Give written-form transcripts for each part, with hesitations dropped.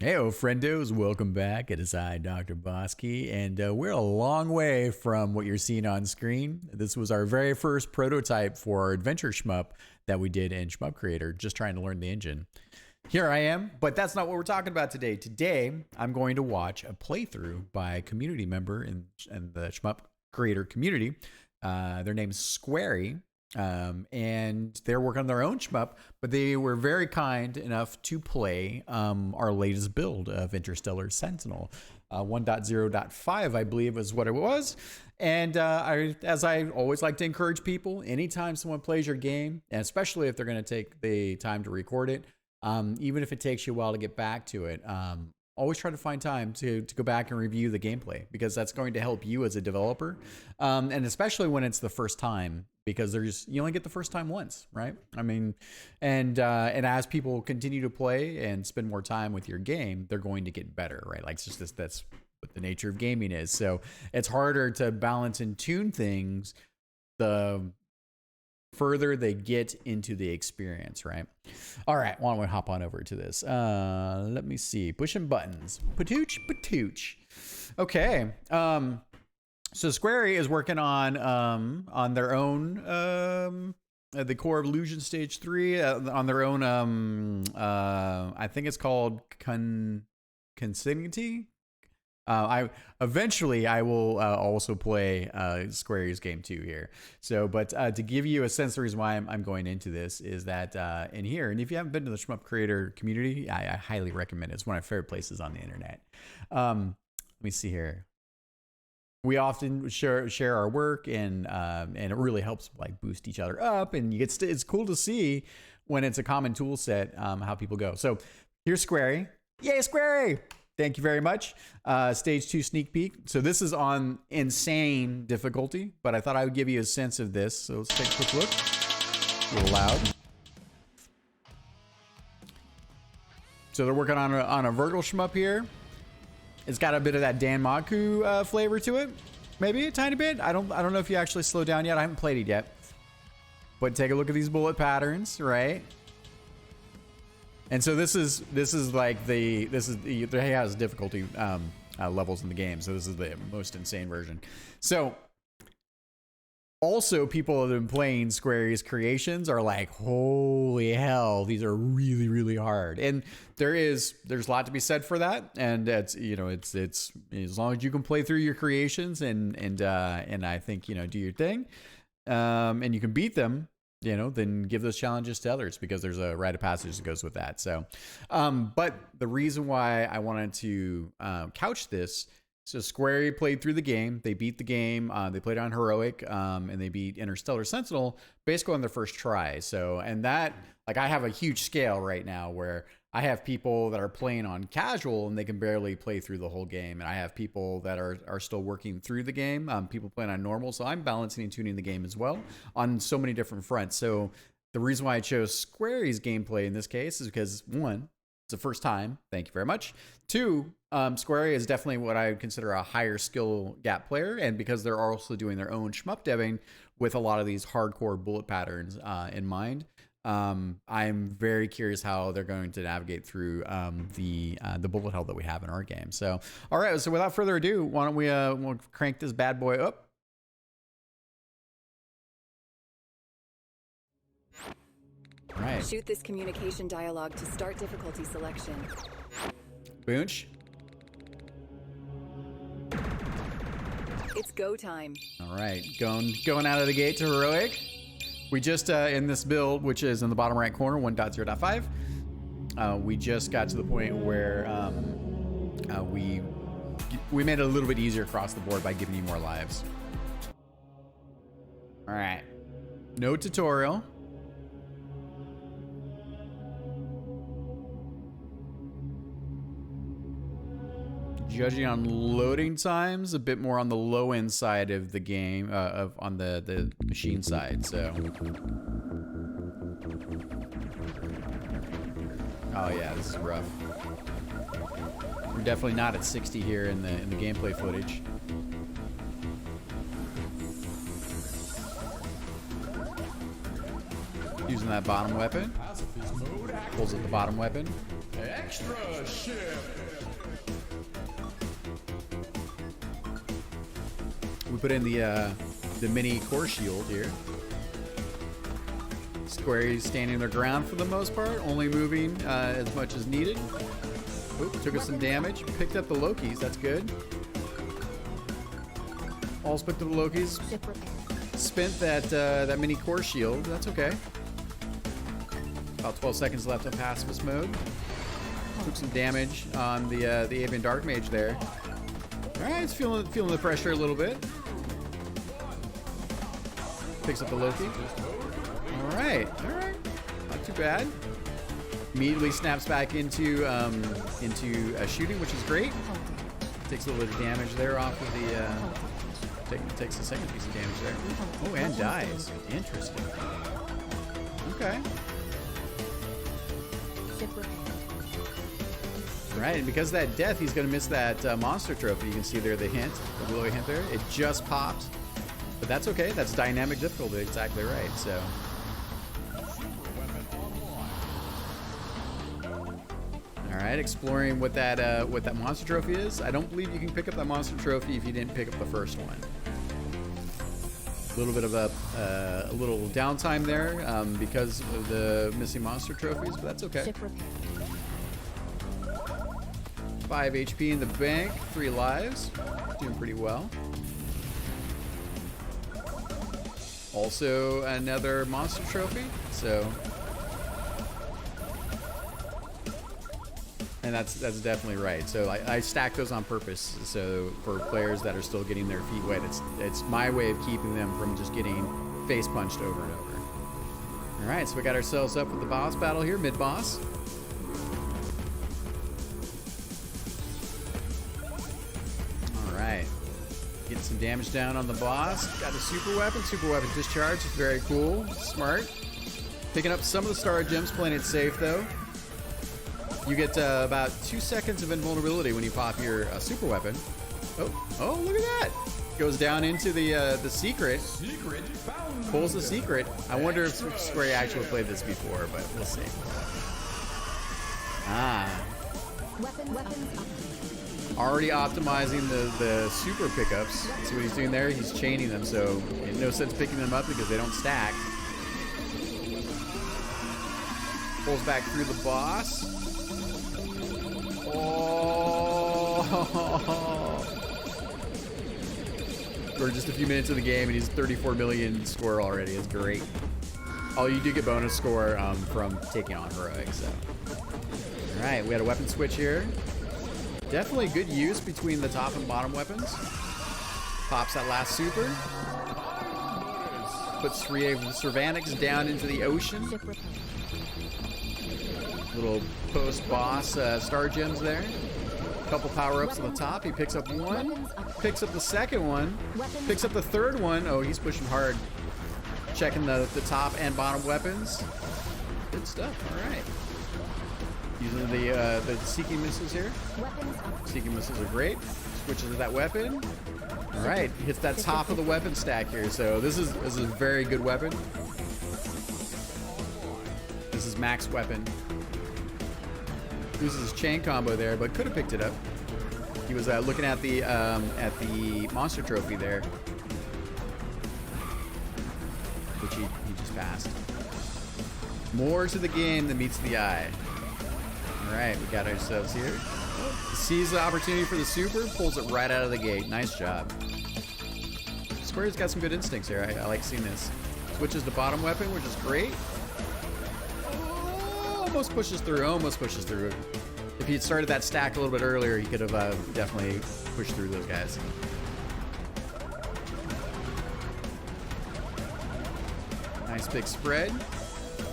Heyo, friendos, welcome back. It is I, DrBossKey, and we're a long way from what you're seeing on screen. This was our very first prototype for our adventure shmup that we did in Shmup Creator, just trying to learn the engine. Here I am, but that's not what we're talking about today. Today, I'm going to watch a playthrough by a community member in the Shmup Creator community. Their name's Squarey. And they're working on their own shmup, but they were very kind enough to play our latest build of Interstellar Sentinel. 1.0.5, I believe, is what it was. And as I always like to encourage people, anytime someone plays your game, and especially if they're going to take the time to record it, even if it takes you a while to get back to it, always try to find time to go back and review the gameplay, because that's going to help you as a developer, and especially when it's the first time, because you only get the first time once, right? I mean, and as people continue to play and spend more time with your game, they're going to get better, right? Like, it's just that's what the nature of gaming is. So it's harder to balance and tune things the further they get into the experience, right? All right, why don't we hop on over to this? Let me see. Pushing buttons. Patooch. Okay. So Squarey is working on their own the Core of Illusion Stage 3 on their own I think it's called Consignity. I will also play Squarey's game 2 here. So, but to give you a sense, the reason why I'm going into this is that in here, and if you haven't been to the Shmup Creator community, I highly recommend it. It's one of my favorite places on the internet. Let me see here. We often share our work, and it really helps like boost each other up, and you get it's cool to see when it's a common tool set how people go. So here's Squarey. Yay, Squarey! Thank you very much. Stage 2 sneak peek. So this is on insane difficulty, but I thought I would give you a sense of this. So let's take a quick look. A little loud. So they're working on a vertical shmup here. It's got a bit of that Dan Maku flavor to it. Maybe a tiny bit. I don't know if you actually slowed down yet. I haven't played it yet. But take a look at these bullet patterns, right? And so this is like it has difficulty levels in the game. So this is the most insane version. So also people that have been playing Squarey's creations are like, holy hell, these are really, really hard. And there's a lot to be said for that. And it's as long as you can play through your creations and I think, do your thing, and you can beat them, then give those challenges to others, because there's a rite of passage that goes with that. So, but the reason why I wanted to couch this, so Squarey played through the game. They beat the game. They played on Heroic, and they beat Interstellar Sentinel basically on their first try. So, and that, like, I have a huge scale right now where I have people that are playing on casual and they can barely play through the whole game. And I have people that are still working through the game, people playing on normal. So I'm balancing and tuning the game as well on so many different fronts. So the reason why I chose Squarey's gameplay in this case is because, one, it's the first time. Thank you very much. Two, Squarey is definitely what I would consider a higher skill gap player. And because they're also doing their own shmup deving with a lot of these hardcore bullet patterns in mind, I'm very curious how they're going to navigate through the bullet hell that we have in our game. So, all right. So without further ado, why don't we'll crank this bad boy up. All right. Shoot this communication dialogue to start difficulty selection. Boonch. It's go time. All right. Going out of the gate to Heroic. We just, in this build, which is in the bottom right corner, 1.0.5, we just got to the point where we made it a little bit easier across the board by giving you more lives. All right. No tutorial. Judging on loading times, a bit more on the low end side of the game, on the machine side. So, oh yeah, this is rough. We're definitely not at 60 here in the gameplay footage. Using that bottom weapon. Pulls at the bottom weapon. Extra ship. We put in the mini core shield here. Squarey's standing their ground for the most part, only moving as much as needed. Oop, took us some damage. Picked up the Lokis, that's good. Also picked up the Lokis. Spent that mini core shield, that's okay. About 12 seconds left on pacifist mode. Took some damage on the Avian Dark Mage there. Alright, it's feeling the pressure a little bit. Picks up the Loki. Alright. Not too bad. Immediately snaps back into shooting, which is great. Takes a little bit of damage there off of the takes the second piece of damage there. Oh, and dies. Interesting. Okay. Right, and because of that death, he's going to miss that monster trophy. You can see there the hint, the glowy hint there. It just popped. But that's okay. That's dynamic difficulty. Exactly right. So. All right, exploring what that monster trophy is. I don't believe you can pick up that monster trophy if you didn't pick up the first one. A little bit of a little downtime there because of the missing monster trophies, but that's okay. 5 HP in the bank, 3 lives, doing pretty well. Also another monster trophy, so. And that's definitely right. So I stack those on purpose. So for players that are still getting their feet wet, it's my way of keeping them from just getting face punched over and over. All right, so we got ourselves up with the boss battle here, mid boss. All right, getting some damage down on the boss. Got a super weapon discharge. Very cool, smart. Picking up some of the star gems, playing it safe though. You get about 2 seconds of invulnerability when you pop your super weapon. Oh, look at that! Goes down into the secret. Pulls the secret. I wonder if Squarey actually played this before, but we'll see. Already optimizing the super pickups. See what he's doing there? He's chaining them, so in no sense picking them up because they don't stack. Pulls back through the boss. Oh! We're just a few minutes of the game and he's 34 million score already. It's great. Oh, you do get bonus score from taking on heroic. So, all right, we had a weapon switch here. Definitely good use between the top and bottom weapons. Pops that last super. Puts 3 of the Cervanix down into the ocean. Little post-boss star gems there. Couple power-ups on the top. He picks up one. Picks up the second one. Picks up the third one. Oh, he's pushing hard. Checking the top and bottom weapons. Good stuff. All right. Using the seeking missiles here. Seeking missiles are great. Switches to that weapon. All right. Hits that top of the weapon stack here. So this is a very good weapon. This is max weapon. Loses his chain combo there, but could have picked it up. He was looking at the monster trophy there, which he just passed. More to the game than meets the eye. All right, we got ourselves here. Sees the opportunity for the super, pulls it right out of the gate. Nice job. Squarey's got some good instincts here. I like seeing this. Switches to bottom weapon, which is great. Almost pushes through. If he had started that stack a little bit earlier, he could have definitely pushed through those guys. Nice big spread.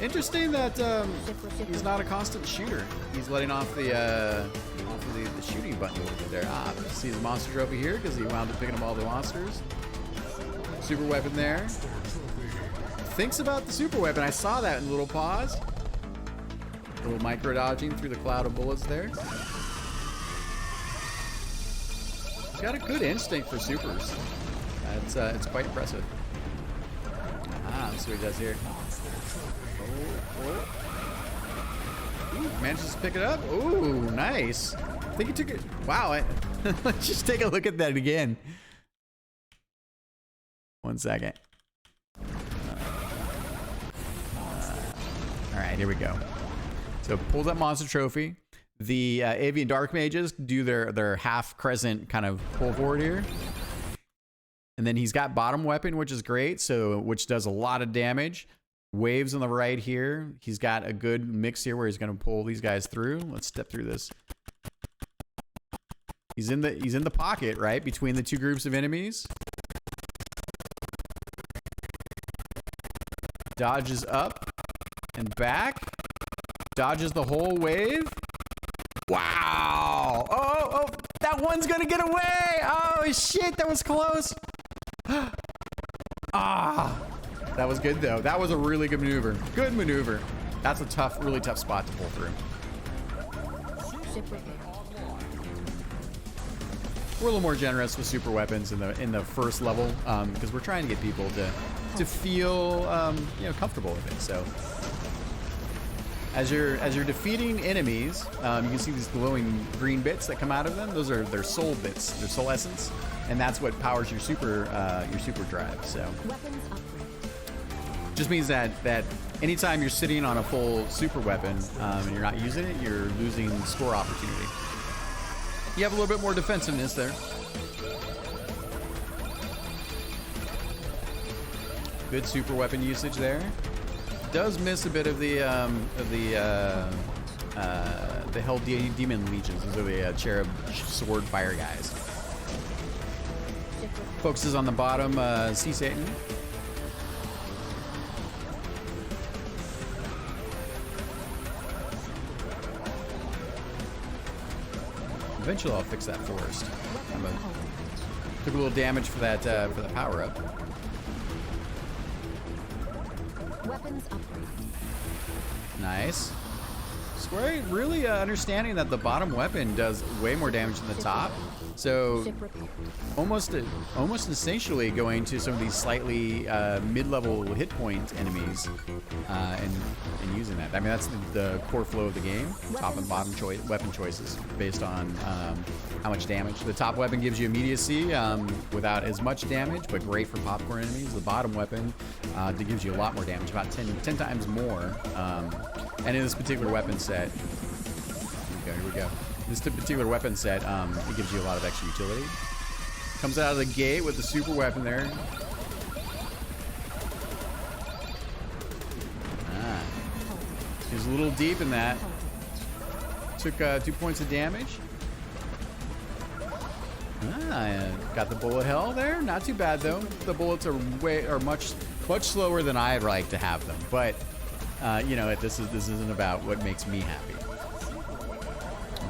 Interesting that he's not a constant shooter. He's letting off the shooting button a little bit there. Sees the monster trophy here because he wound up picking up all the monsters. Super weapon there. Thinks about the super weapon. I saw that in a little pause. A little micro dodging through the cloud of bullets there. He's got a good instinct for supers. It's quite impressive. Let's see what he does here. Ooh, manages to pick it up. Ooh, nice. I think he took it. Wow. Let's just take a look at that again. 1 second. All right, here we go. So pulls up monster trophy. The avian dark mages do their half crescent kind of pull forward here. And then he's got bottom weapon, which is great. So which does a lot of damage. Waves on the right here. He's got a good mix here where he's going to pull these guys through. Let's step through this. He's in the pocket, right, between the two groups of enemies. Dodges up and back. Dodges the whole wave. Wow. Oh, that one's going to get away. Oh, shit, that was close. Ah. That was good, though. That was a really good maneuver. Good maneuver. That's a really tough spot to pull through. We're a little more generous with super weapons in the first level because we're trying to get people to feel comfortable with it. So as you're defeating enemies, you can see these glowing green bits that come out of them. Those are their soul bits, their soul essence, and that's what powers your super drive. So. Just means that anytime you're sitting on a full super weapon and you're not using it, you're losing score opportunity. You have a little bit more defensiveness there. Good super weapon usage there. Does miss a bit of the Hell Demon Legions. Those are the Cherub Sword Fire guys. Focuses on the bottom Sea Satan. Eventually, I'll fix that forest. Took a little damage for that for the power up. Weapons upgrade. Nice. Squarey really understanding that the bottom weapon does way more damage than the top. So almost essentially going to some of these slightly mid-level hit point enemies and using that. I mean, that's the core flow of the game. Top and bottom weapon choices based on how much damage. The top weapon gives you immediacy without as much damage, but great for popcorn enemies. The bottom weapon gives you a lot more damage, about 10 times more. And in this particular weapon set, here we go. This particular weapon set, it gives you a lot of extra utility. Comes out of the gate with the super weapon there. He's a little deep in that. Took 2 points of damage. Got the bullet hell there. Not too bad though. The bullets are much slower than I'd like to have them. But this isn't about what makes me happy.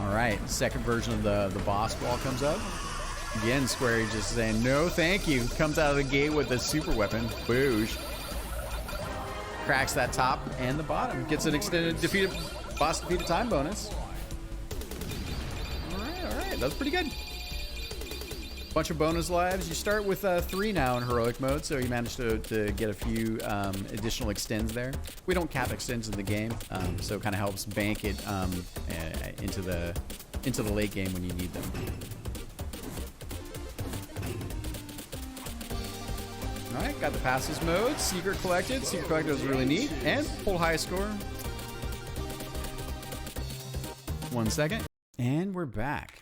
All right, second version of the boss wall comes up. Again, Squarey just saying, no, thank you. Comes out of the gate with a super weapon. Boosh. Cracks that top and the bottom. Gets an extended boss defeated time bonus. All right. That's pretty good. Bunch of bonus lives. You start with 3 now in heroic mode, so you managed to get a few additional extends there. We don't cap extends in the game, so it kind of helps bank it into the late game when you need them. All right, got the passes mode. Secret collected. Secret collected was really neat, and pulled high score. 1 second, and we're back.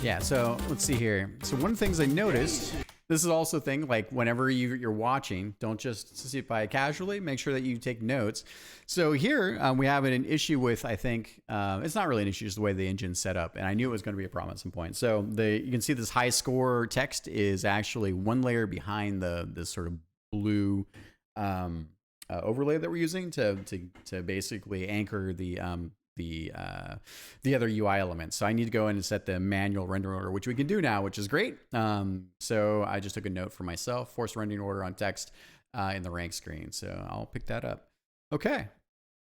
Yeah, so let's see here. So one of the things I noticed, this is also a thing, like whenever you're watching, don't just sit by it casually, make sure that you take notes. So here we have an issue with, I think, it's not really an issue, just the way the engine's set up. And I knew it was going to be a problem at some point. So you can see this high score text is actually one layer behind this sort of blue overlay that we're using to basically anchor the other UI elements. So I need to go in and set the manual rendering order, which we can do now, which is great. So I just took a note for myself, force rendering order on text in the rank screen. So I'll pick that up. Okay.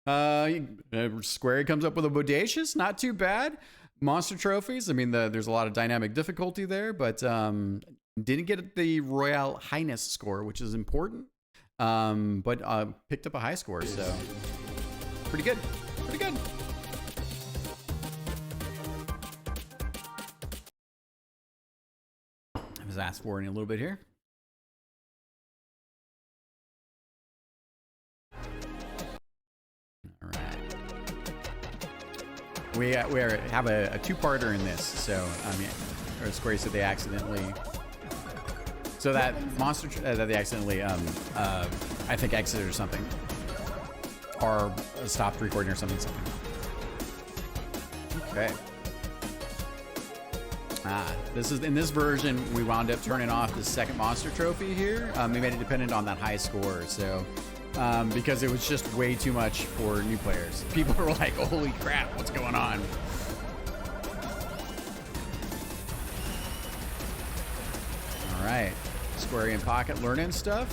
Squarey comes up with a bodacious, not too bad. Monster trophies. I mean, there's a lot of dynamic difficulty there, but didn't get the Royale Highness score, which is important. But picked up a high score, so pretty good. Pretty good. Fast forwarding a little bit here. All right. We have a two-parter in this, so I mean, or Squarey said they accidentally. So that monster that they accidentally, I think exited or something, or stopped recording or something. Okay. This is in this version we wound up turning off the second monster trophy here. We made it dependent on that high score, so because it was just way too much for new players. People were like, "Holy crap, what's going on?" All right, Squarey in pocket, learning stuff.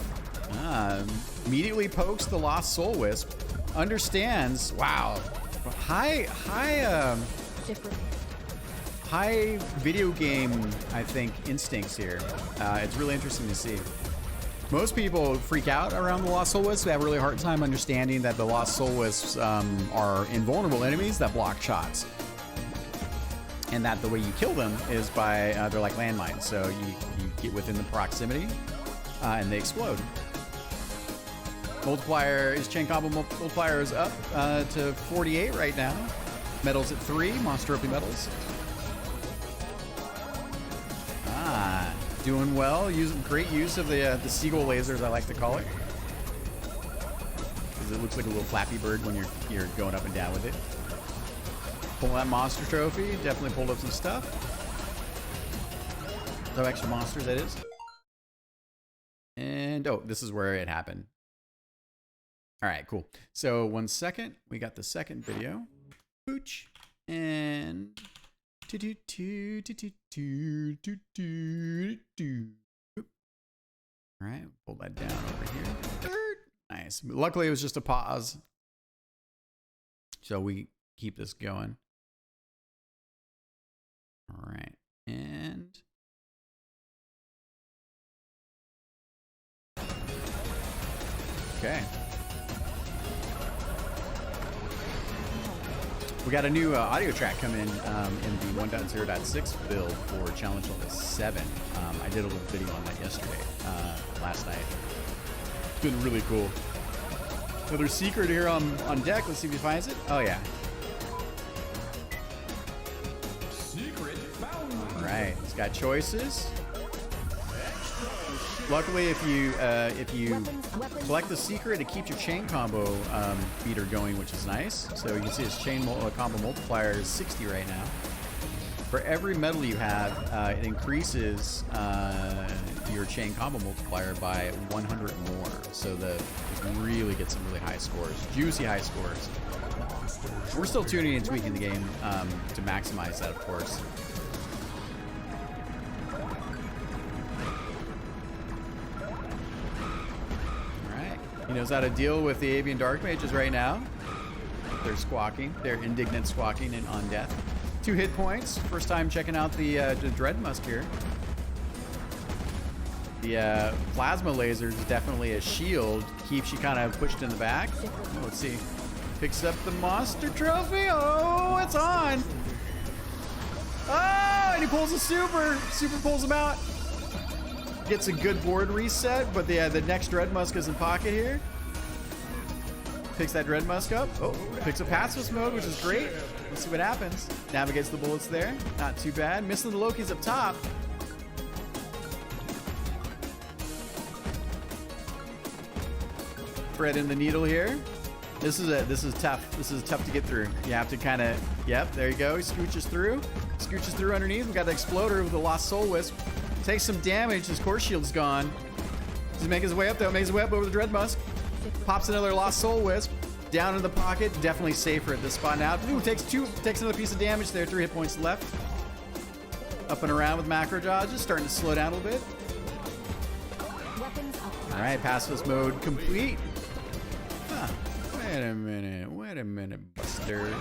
Immediately pokes the lost soul wisp. Understands. Wow, high video game, I think, instincts here. It's really interesting to see. Most people freak out around the Lost Soul Wisps. They have a really hard time understanding that the Lost Soul Wisps are invulnerable enemies that block shots. And that the way you kill them is by, they're like landmines. So you get within the proximity and they explode. Multiplier is chain combo multiplier is up to 48 right now. Medals at 3, monster trophy medals. Doing well, using great use of the seagull lasers, I like to call it, because it looks like a little flappy bird when you're going up and down with it. Pull that monster trophy, definitely pulled up some stuff. No extra monsters, that is. And oh, this is where it happened. All right, cool. So 1 second, we got the second video. Pooch and. All right, pull that down over here. Nice. Luckily, it was just a pause. So we keep this going. All right. And okay. We got a new audio track coming in the 1.0.6 build for challenge level 7. I did a little video on that yesterday, last night. It's been really cool. Another secret here on deck. Let's see if he finds it. Oh yeah. Secret found. All right, it's got choices. Luckily, if you collect the secret, it keeps your chain combo meter going, which is nice. So you can see his chain combo multiplier is 60 right now. For every medal you have, it increases your chain combo multiplier by 100 more. So you can really get some really high scores, juicy high scores. We're still tuning and tweaking the game to maximize that, of course. He knows how to deal with the Avian Dark Mages right now. They're squawking. They're indignant squawking and on death. 2 hit points. First time checking out the DrBossKey here. The plasma laser is definitely a shield. Keeps you kind of pushed in the back. Oh, let's see. Picks up the monster trophy. Oh, it's on. Oh, and he pulls a super. Super pulls him out. Gets a good board reset, but the next DrBossKey is in pocket here. Picks that DrBossKey up. Oh, picks up pacifist mode, which is great. Let's see what happens. Navigates the bullets there. Not too bad. Missing the Lokis up top. Thread in the needle here. This is tough. This is tough to get through. You have to kind of, yep, there you go. He scooches through. Scooches through underneath. We got the exploder with the Lost Soul Wisp. Takes some damage. His core shield's gone. He's making his way up though. Makes his way up over the DrBossKey. Pops another Lost Soul Wisp. Down in the pocket. Definitely safer at this spot now. Ooh, takes another piece of damage there. 3 hit points left. Up and around with macro dodges. Starting to slow down a little bit. All right, pacifist mode complete. Huh. Wait a minute, Buster.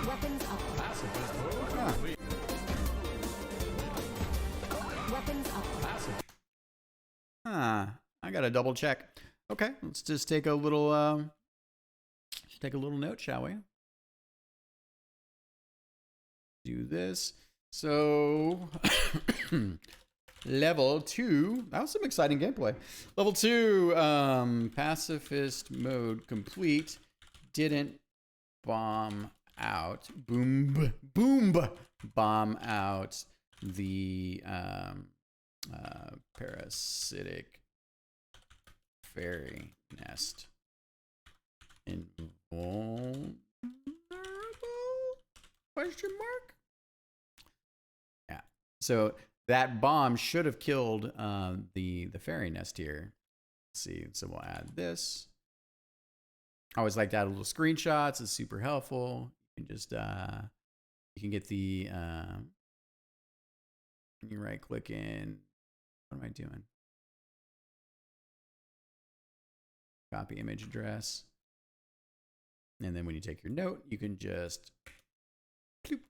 Huh. I gotta double check. Okay, let's just take a little note, shall we? Do this. So Level 2. That was some exciting gameplay. Level 2, pacifist mode complete. Didn't bomb out. Boom. Bomb out the parasitic fairy nest. Invulnerable? Question mark? Yeah. So that bomb should have killed the fairy nest here. Let's see. So we'll add this. I always like to add little screenshots. It's super helpful. You can just you can get the you right click in. What am I doing? Copy image address. And then when you take your note, you can just bloop,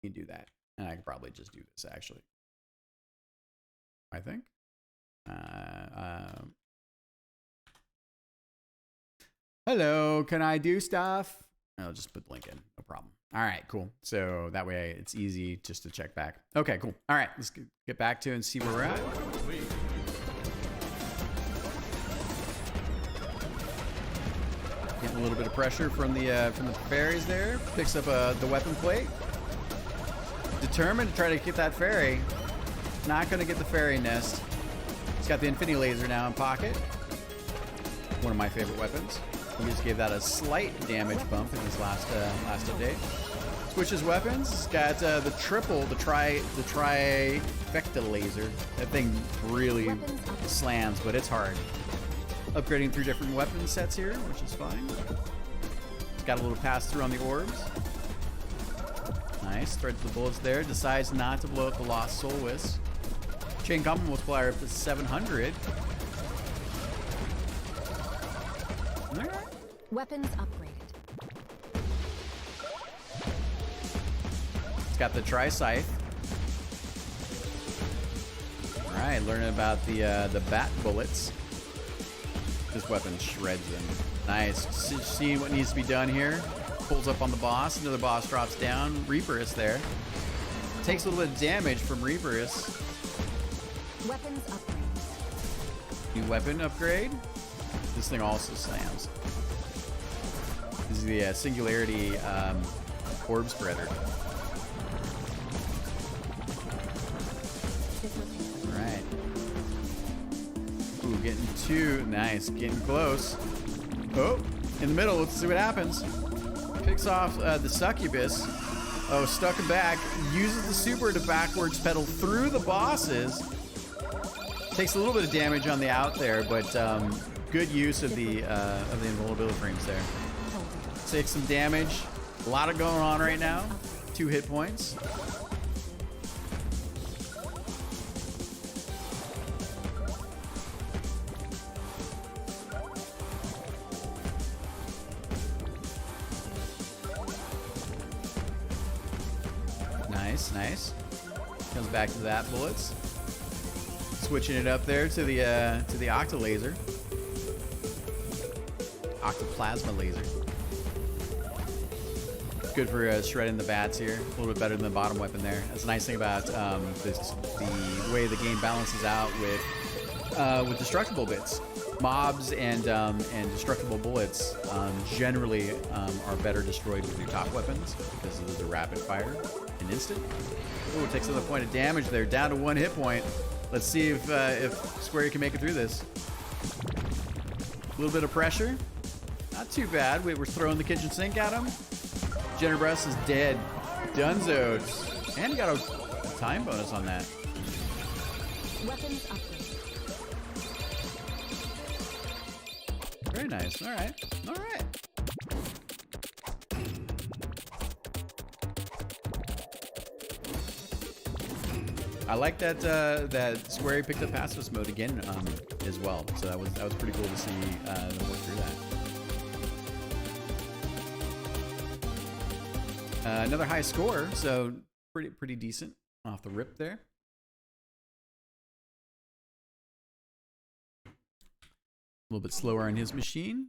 you can do that. And I could probably just do this actually. I think. Hello, can I do stuff? I'll just put the link in, no problem. All right, cool. So that way it's easy just to check back. Okay, cool. All right, let's get back to it and see where we're at. Getting a little bit of pressure from the fairies there. Picks up the weapon plate. Determined to try to get that fairy. Not gonna get the fairy nest. He's got the infinity laser now in pocket. One of my favorite weapons. He just gave that a slight damage bump in his last update. Switches weapons. He's got the triple, the trifecta laser. That thing really slams, but it's hard. Upgrading 3 different weapon sets here, which is fine. He's got a little pass through on the orbs. Nice. Threads the bullets there. Decides not to blow up the Lost Soul Wisp. Chain combo multiplier up to 700. Alright. Weapons upgraded. It's got the tri-scythe. Alright, learning about the bat bullets. This weapon shreds them. Nice. Seeing what needs to be done here. Pulls up on the boss. Another boss drops down. Reaperus there. Takes a little bit of damage from Reaperus. Weapons upgrade. New weapon upgrade. This thing also slams. This is the Singularity Orb Spreader. Alright. Ooh, getting too nice. Getting close. Oh, in the middle. Let's see what happens. Picks off the succubus. Oh, stuck him back. Uses the super to backwards pedal through the bosses. Takes a little bit of damage on the out there, but good use of the invulnerability frames there. Takes some damage. A lot of going on right now. 2 hit points. Nice. Comes back to that bullets. Switching it up there to the octa laser. Octoplasma laser. Good for shredding the bats here. A little bit better than the bottom weapon there. That's a nice thing about the way the game balances out with destructible bits. Mobs and destructible bullets generally are better destroyed with your top weapons because of the rapid fire and instant. Oh, it takes another point of damage there, down to 1 hit point. Let's see if Squarey can make it through this. A little bit of pressure. Not too bad. We're throwing the kitchen sink at him. DrBoss is dead. Dunzoed. And got a time bonus on that. Weapons upgrade. Very nice. All right. I like that Squarey picked up pacifist mode again as well. So that was pretty cool to see them work through that. Another high score, so pretty decent off the rip there. A little bit slower on his machine.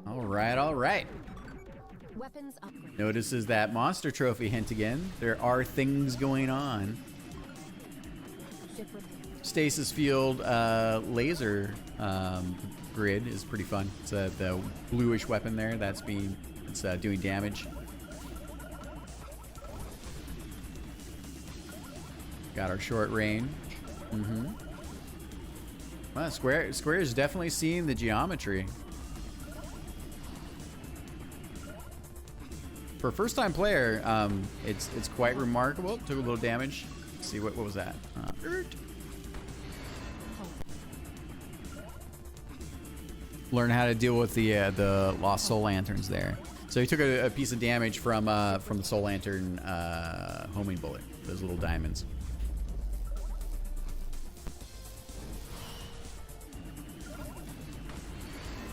All right. Weapons upgraded. Notices that monster trophy hint again. There are things going on. Ship repaired. Stasis field laser grid is pretty fun. It's the bluish weapon there that's doing damage. Got our short range. Well, Square is definitely seeing the geometry. For a first-time player, it's quite remarkable. Took a little damage. Let's see what was that? Learn how to deal with the lost soul lanterns there. So he took a piece of damage from the soul lantern homing bullet. Those little diamonds.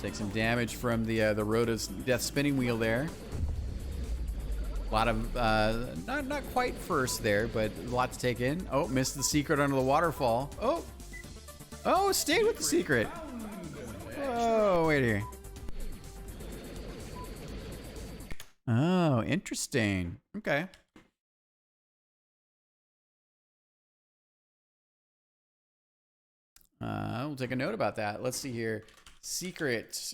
Take some damage from the Rhoda's death spinning wheel there. A lot of not quite first there, but a lot to take in. Oh, missed the secret under the waterfall. Oh, stayed with the secret. Oh, wait here. Oh, interesting. Okay. We'll take a note about that. Let's see here. Secret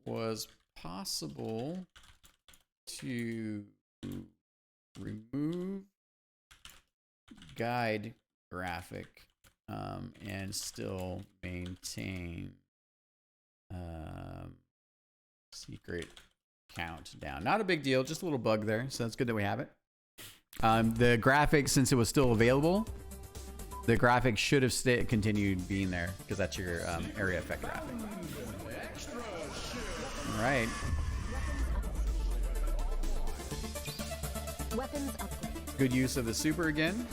was possible to remove guide graphic and still maintain secret count down. Not a big deal, just a little bug there, so that's good that we have it. The graphic, since it was still available, the graphic should have continued being there because that's your area effect graphic. All right. Weapons upgraded. Good use of the super again.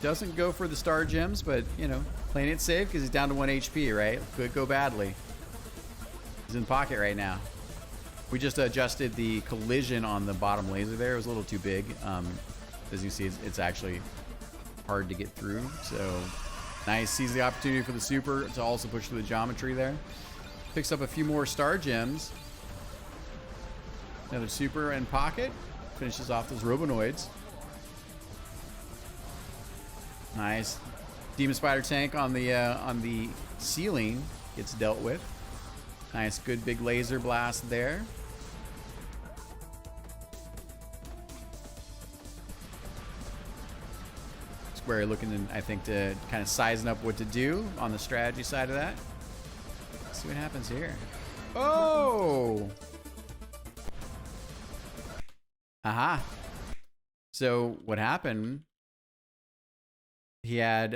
Doesn't go for the star gems, but you know, playing it safe because he's down to 1 HP, right? Could go badly. He's in pocket right now. We just adjusted the collision on the bottom laser there. It was a little too big. As you see, it's actually hard to get through. So nice. Sees the opportunity for the super to also push through the geometry there. Picks up a few more star gems. Another super in pocket. Finishes off those robonoids. Nice. Demon Spider tank on the ceiling gets dealt with. Nice, good big laser blast there. Squarey looking, I think, to kind of sizing up what to do on the strategy side of that. Let's see what happens here. Oh! Aha. So what happened? He had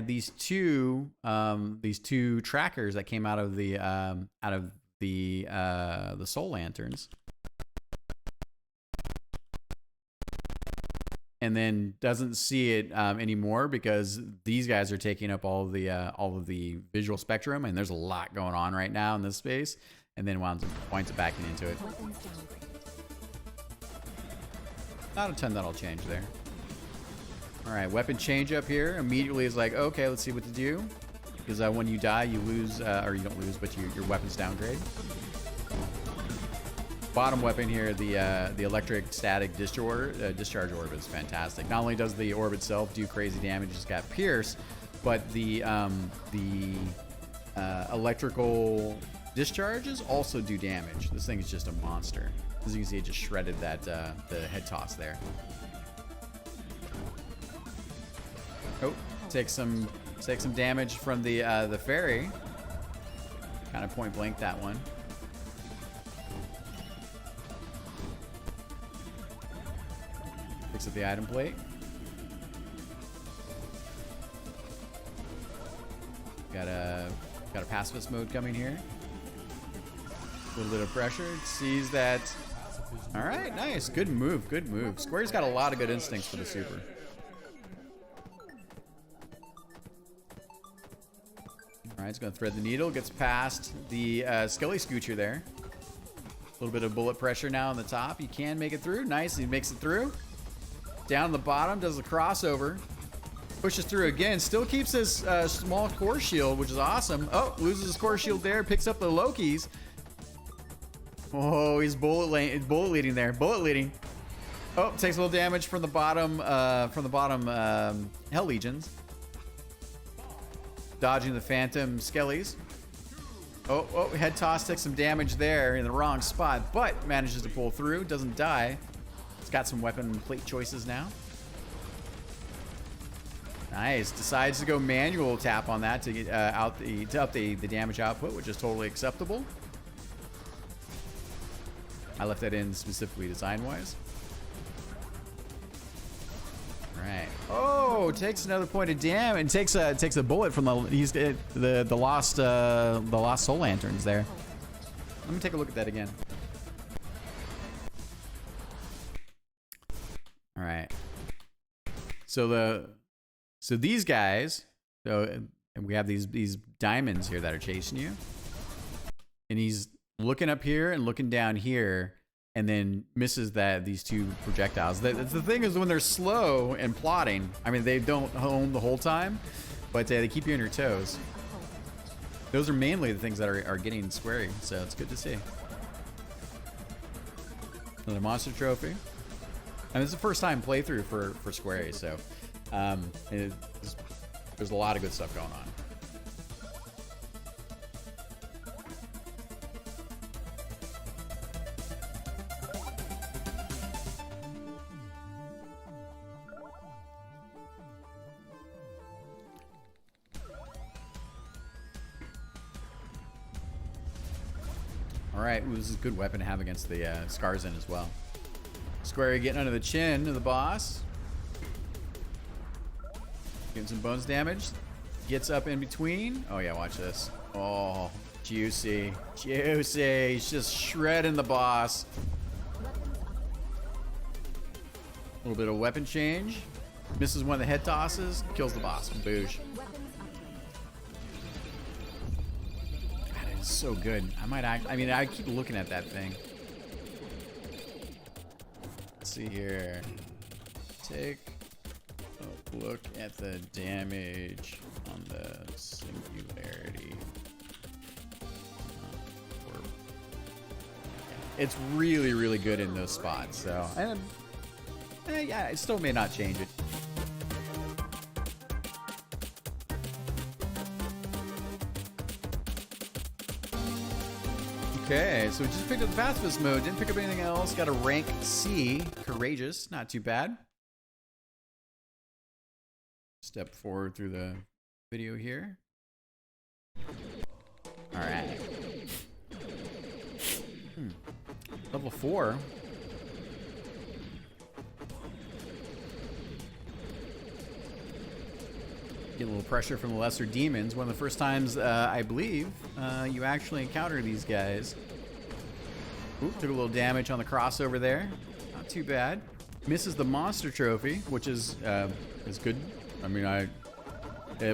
these two trackers that came out of the soul lanterns, and then doesn't see it anymore because these guys are taking up all of the visual spectrum, and there's a lot going on right now in this space, and then winds up backing into it. Weapons downgraded. Not a ton that'll change there. All right, weapon change up here. Immediately is like, okay, let's see what to do. Because when you die, you lose, or you don't lose, but your weapons downgrade. Bottom weapon here, the electric static discharge orb is fantastic. Not only does the orb itself do crazy damage, it's got pierce, but the electrical discharges also do damage. This thing is just a monster. As you can see, it just shredded that the head toss there. Oh, take some damage from the fairy. Kind of point blank that one. Picks up the item plate. Got a pacifist mode coming here. A little bit of pressure. Sees that. All right, nice. Good move. Good move. Square's got a lot of good instincts for the super. All right, it's going to thread the needle. Gets past the Skelly Scoocher there. A little bit of bullet pressure now on the top. He can make it through. Nice. He makes it through. Down the bottom. Does the crossover. Pushes through again. Still keeps his small core shield, which is awesome. Oh, loses his core shield there. Picks up the Lokis. Oh, he's bullet leading there. Bullet leading. Oh, takes a little damage from the bottom Hell Legions. Dodging the Phantom Skellies. Oh, head toss takes some damage there in the wrong spot, but manages to pull through. Doesn't die. It's got some weapon plate choices now. Nice. Decides to go manual tap on that to get up the damage output, which is totally acceptable. I left that in specifically design-wise. Right. Oh, takes another point of damage and takes a bullet from the lost soul lanterns there. Let me take a look at that again. All right. So these guys. And we have these diamonds here that are chasing you, and he's looking up here and looking down here. And then misses these two projectiles. The thing is, when they're slow and plotting, I mean, they don't home the whole time, but they keep you on your toes. Those are mainly the things that are getting Squarey, so it's good to see. Another monster trophy. I mean, it's the first time playthrough for Squarey, so there's a lot of good stuff going on. Alright, this is a good weapon to have against the Scarzin as well. Squarey getting under the chin of the boss. Getting some bones damage. Gets up in between. Oh yeah, watch this. Oh, juicy. Juicy. He's just shredding the boss. A little bit of weapon change. Misses one of the head tosses. Kills the boss. Boosh. So good. I keep looking at that thing. Let's see here. Take a look at the damage on the singularity. It's really, really good in those spots. So, yeah, it still may not change it. Okay, so we just picked up the pacifist mode. Didn't pick up anything else. Got a rank C. Courageous. Not too bad. Step forward through the video here. Alright. Level 4. Get a little pressure from the lesser demons. One of the first times, I believe, you actually encounter these guys. Oop, took a little damage on the crossover there. Not too bad. Misses the monster trophy, which is good. I mean,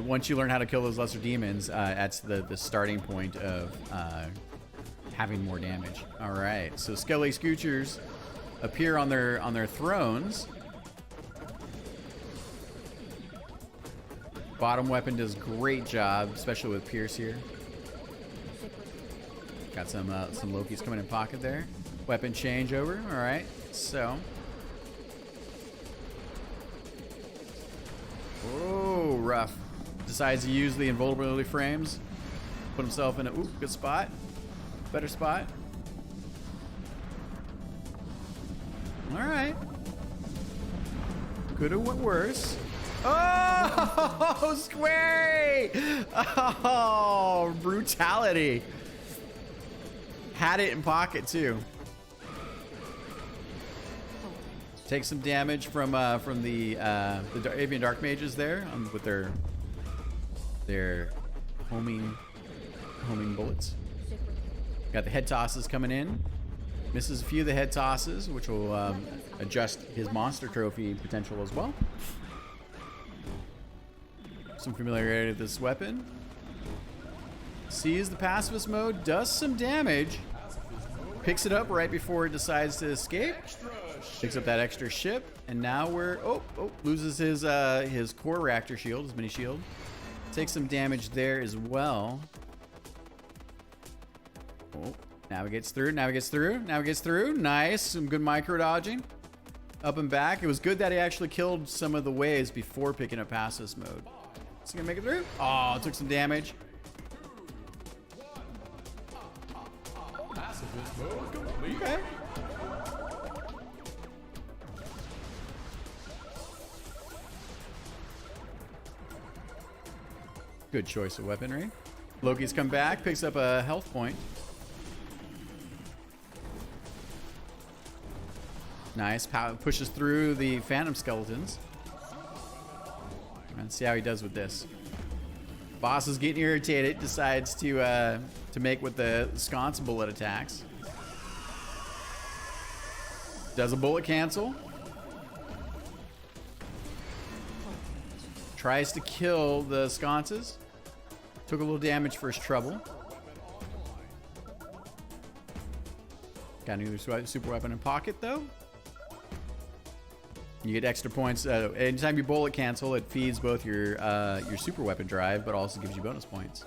once you learn how to kill those lesser demons, that's the starting point of having more damage. All right, so Skelly Scoochers appear on their thrones. Bottom weapon does a great job, especially with Pierce here. Got some Lokis coming in pocket there. Weapon changeover. All right, so. Oh, rough. Decides to use the invulnerability frames. Put himself in a good spot. Better spot. All right. Could have went worse. Oh, Squarey! Oh, brutality. Had it in pocket too. Take some damage from the Avian Dark Mages there with their homing bullets. Got the head tosses coming in. Misses a few of the head tosses, which will adjust his monster trophy potential as well. Some familiarity with this weapon. Sees the pacifist mode, does some damage. Picks it up right before it decides to escape. Picks up that extra ship, and now we're loses his core reactor shield, his mini shield. Takes some damage there as well. Oh, Navigates through, navigates through, navigates through. Nice. Some good micro dodging. Up and back. It was good that he actually killed some of the waves before picking up passive mode. Is he gonna make it through? Oh, took some damage. Okay. Good choice of weaponry. Loki's come back, picks up a health point. Nice. Pushes through the phantom skeletons. Let's see how he does with this. Boss is getting irritated. Decides to make with the sconce bullet attacks. Does a bullet cancel. Tries to kill the sconces. Took a little damage for his trouble. Got a new super weapon in pocket though. You get extra points. Anytime you bullet cancel, it feeds both your super weapon drive, but also gives you bonus points.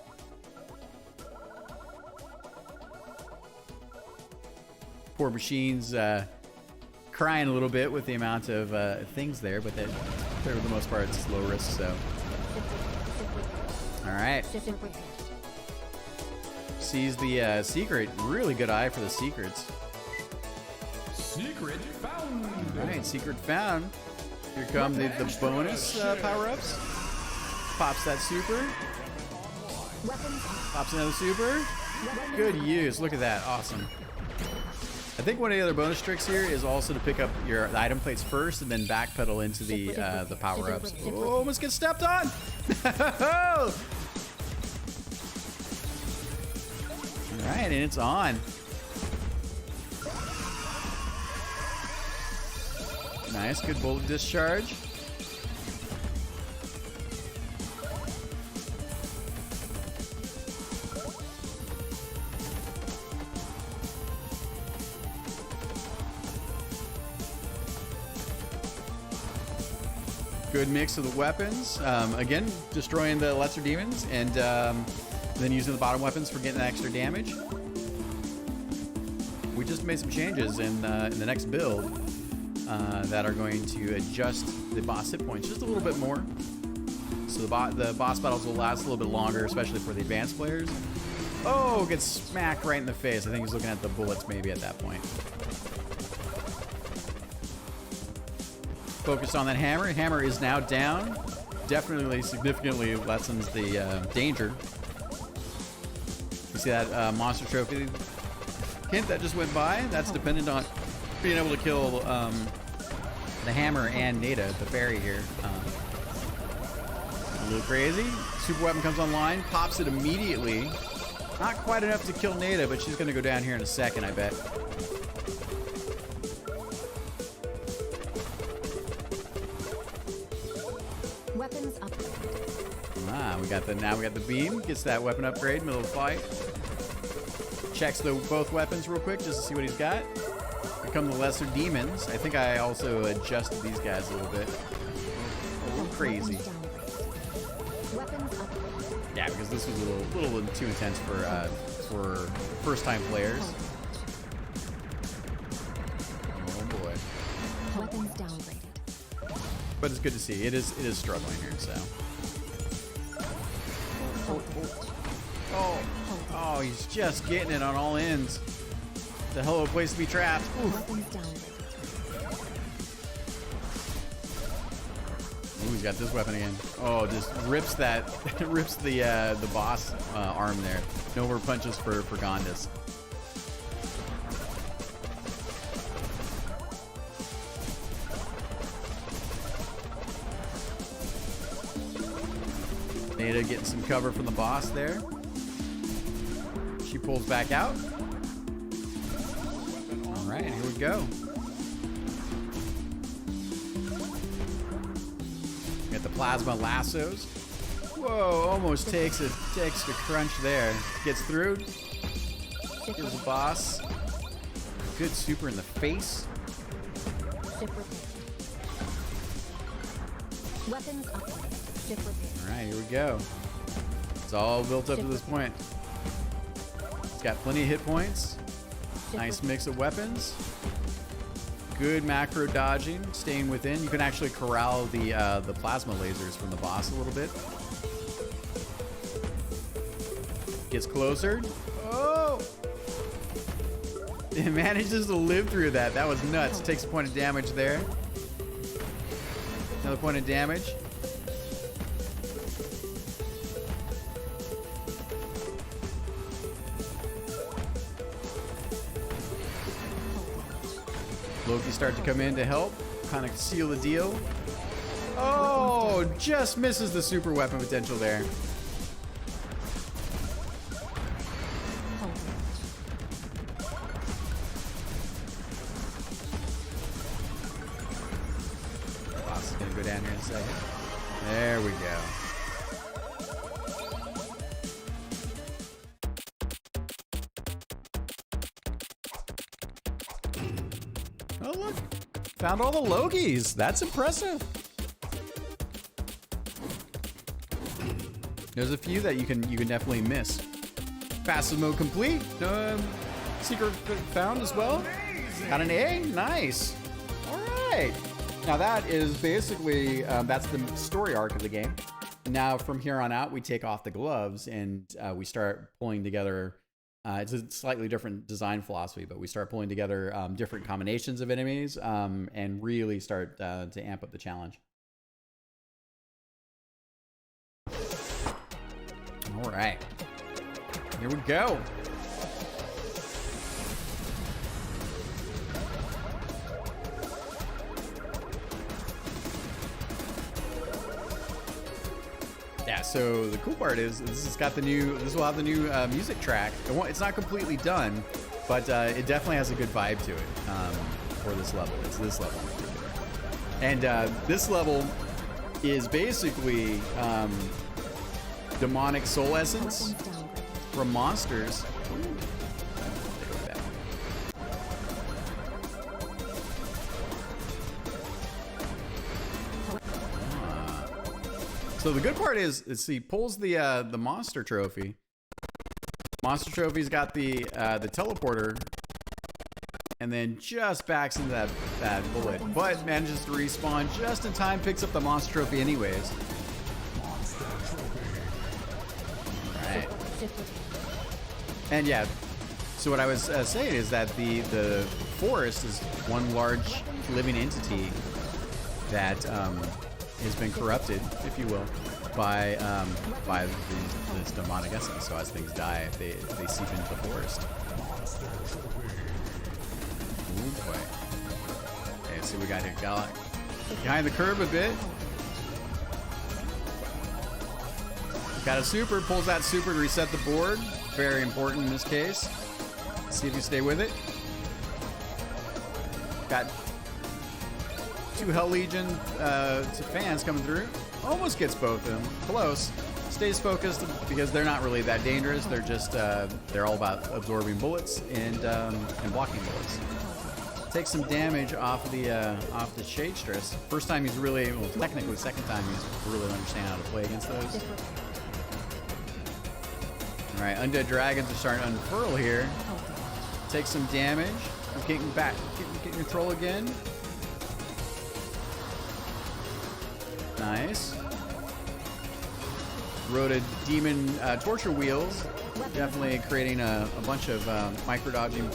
Poor machine's crying a little bit with the amount of things there, but that, for the most part, it's low risk. So, all right. Sees the secret. Really good eye for the secrets. Secret found. All right, secret found. Here come the bonus power-ups. Pops that super. Pops another super. Good use. Look at that. Awesome. I think one of the other bonus tricks here is also to pick up the item plates first and then backpedal into the power-ups. Oh, almost get stepped on. All right, and it's on. Nice, good bullet discharge. Good mix of the weapons. Again, destroying the lesser demons and then using the bottom weapons for getting extra damage. We just made some changes in the next build that are going to adjust the boss hit points just a little bit more. So the boss battles will last a little bit longer, especially for the advanced players. Oh, gets smacked right in the face. I think he's looking at the bullets maybe at that point. Focus on that hammer. Hammer is now down. Definitely significantly lessens the danger. You see that monster trophy hint that just went by? That's dependent on being able to kill the hammer and Nada, the fairy here. A little crazy. Super weapon comes online, pops it immediately. Not quite enough to kill Nada, but she's going to go down here in a second, I bet. Weapons upgrade. Ah, now we got the beam. Gets that weapon upgrade, middle of the fight. Checks both weapons real quick just to see what he's got. Here come the lesser demons. I think I also adjusted these guys a little bit. A little crazy. Weapons upgrade. Yeah, because this was a little too intense for first-time players. Oh boy. Weapons downgraded. But it's good to see. It is struggling here, so. Oh, he's just getting it on all ends. The hell of a place to be trapped. Oof. Weapons downgraded. Ooh, he's got this weapon again. Oh, just rips rips the boss arm there. No more punches for Gondas. Nada getting some cover from the boss there. She pulls back out. All right, here we go. Got the plasma lassos. Whoa, almost takes a crunch there. Gets through. Here's the boss. Good super in the face. Ship repair. Weapons upgrade. Ship repair. All right, here we go. It's all built up to this point. It's got plenty of hit points. Nice mix of weapons. Good macro dodging, staying within. You can actually corral the plasma lasers from the boss a little bit. Gets closer. Oh! It manages to live through that. That was nuts. Takes a point of damage there. Another point of damage. Loki start to come in to help, kind of seal the deal. Oh, just misses the super weapon potential there. Boss is gonna go down here in a second. There we go. Oh look, found all the Logies. That's impressive. There's a few that you can definitely miss. Fastest mode complete. Secret found as well. Got an A. Nice. All right. Now that is basically that's the story arc of the game. Now from here on out, we take off the gloves and we start pulling together. It's a slightly different design philosophy, but we start pulling together different combinations of enemies and really start to amp up the challenge. All right, here we go. Yeah, so the cool part is this will have the new music track. It's not completely done, but it definitely has a good vibe to it for this level. It's this level in particular. And this level is basically demonic soul essence from monsters. So the good part is he pulls the monster trophy. Monster trophy's got the teleporter, and then just backs into that bullet, but manages to respawn just in time. Picks up the monster trophy anyways. Right. And yeah, so what I was saying is that the forest is one large living entity that has been corrupted, if you will, by this demonic essence. So as things die, they seep into the forest. Oh boy. Okay, so we got here behind the curve a bit. Got a super, pulls that super to reset the board. Very important in this case. See if you stay with it. Got two Hell Legion fans coming through. Almost gets both of them. Close. Stays focused because they're not really that dangerous. They're just they're all about absorbing bullets and blocking bullets. Takes some damage off the Shade Stress. First time he's really, well, technically second time he's really understand how to play against those. All right, undead dragons are starting to unfurl here. Take some damage. He's getting control again. Nice. Roted demon torture wheels, definitely creating a bunch of micro dodging.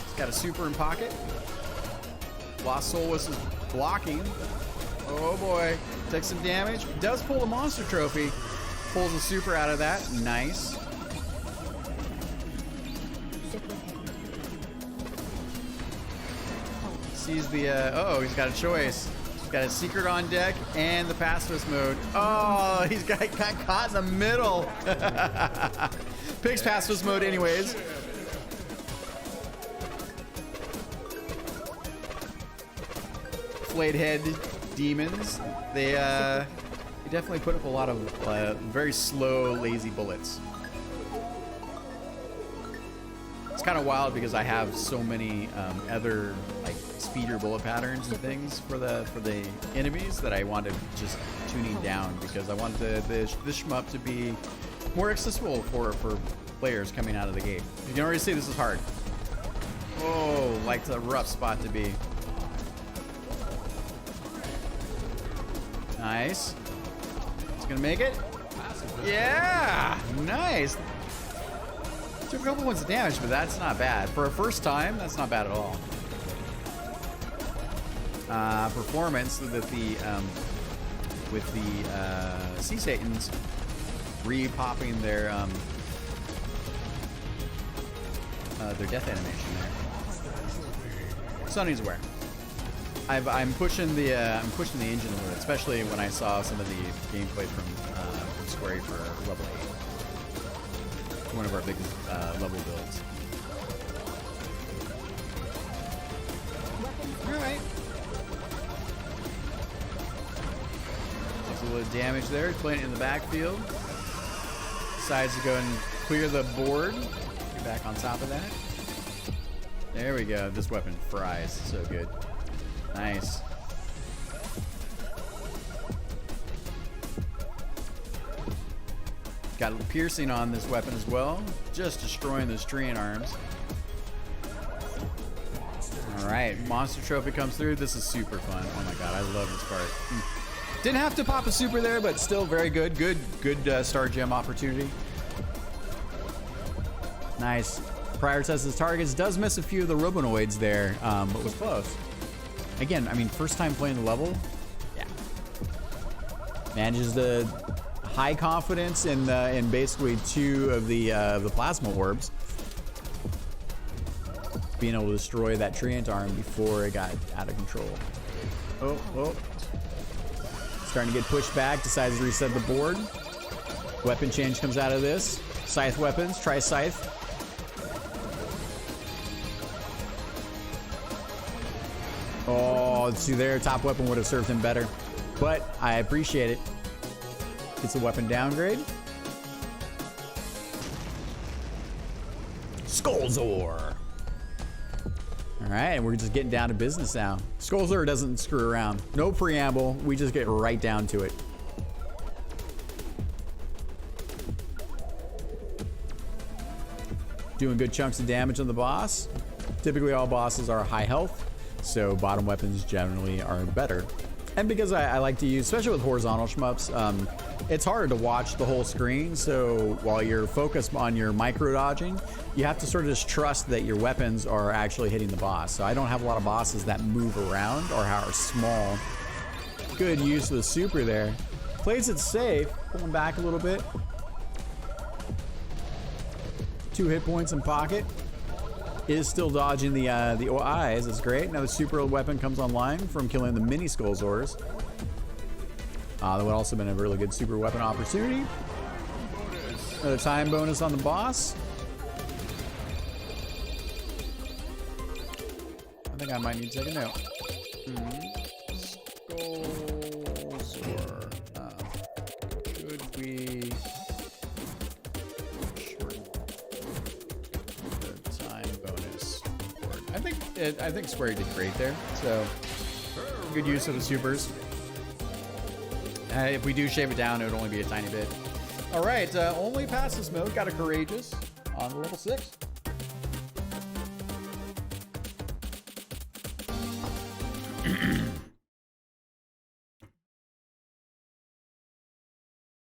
He's got a super in pocket. Lost Soulless is blocking. Oh boy, takes some damage. Does pull a monster trophy. Pulls a super out of that. Nice. Sees the oh, he's got a choice. Got a secret on deck and the pacifist mode. Oh, he's got caught in the middle. Picks pacifist mode anyways. Flayed head demons. They definitely put up a lot of very slow, lazy bullets. It's kind of wild because I have so many other like speeder bullet patterns and things for the enemies that I wanted just tuning down because I wanted the shmup to be more accessible for players coming out of the gate. You can already see this is hard. Oh, like the rough spot to be. Nice. It's gonna make it. Yeah, nice. Took a couple points of damage, but that's not bad. For a first time, that's not bad at all. Performance with the Sea Satans re-popping their death animation there. Sonny's aware. I'm pushing the engine a little bit, especially when I saw some of the gameplay from Squarey for level 8. One of our biggest level builds. All right. Takes a little damage there. Playing it in the backfield. Decides to go and clear the board. Get back on top of that. There we go. This weapon fries. So good. Nice. Got piercing on this weapon as well. Just destroying those treant arms. Alright, monster trophy comes through. This is super fun. Oh my god, I love this part. Didn't have to pop a super there, but still very good. Good star gem opportunity. Nice. Prioritizes his targets. Does miss a few of the Robonoids there, but was close. Again, I mean, first time playing the level. Yeah. Manages the high confidence in basically 2 of the plasma orbs. Being able to destroy that treant arm before it got out of control. Oh. Starting to get pushed back. Decides to reset the board. Weapon change comes out of this. Scythe weapons. Try Scythe. Oh, see there, top weapon would have served him better. But I appreciate it. Gets a weapon downgrade. Skullzor. Alright, we're just getting down to business now. Skullzor doesn't screw around. No preamble, we just get right down to it. Doing good chunks of damage on the boss. Typically all bosses are high health, so bottom weapons generally are better. And because I like to use, especially with horizontal shmups, it's hard to watch the whole screen, so while you're focused on your micro dodging, you have to sort of just trust that your weapons are actually hitting the boss. So I don't have a lot of bosses that move around or are small. Good use of the super there. Plays it safe, pulling back a little bit. 2 hit points in pocket. Is still dodging the eyes. That's great. Now the super weapon comes online from killing the mini Skullzors. That would also been a really good super weapon opportunity. Another time bonus on the boss. I think I might need to take a note. Skullzor. Should we shorten the time bonus? I think Squarey did great there. So good use of the supers. If we do shave it down, it would only be a tiny bit. All right, only past this mode. Got a courageous on level 6.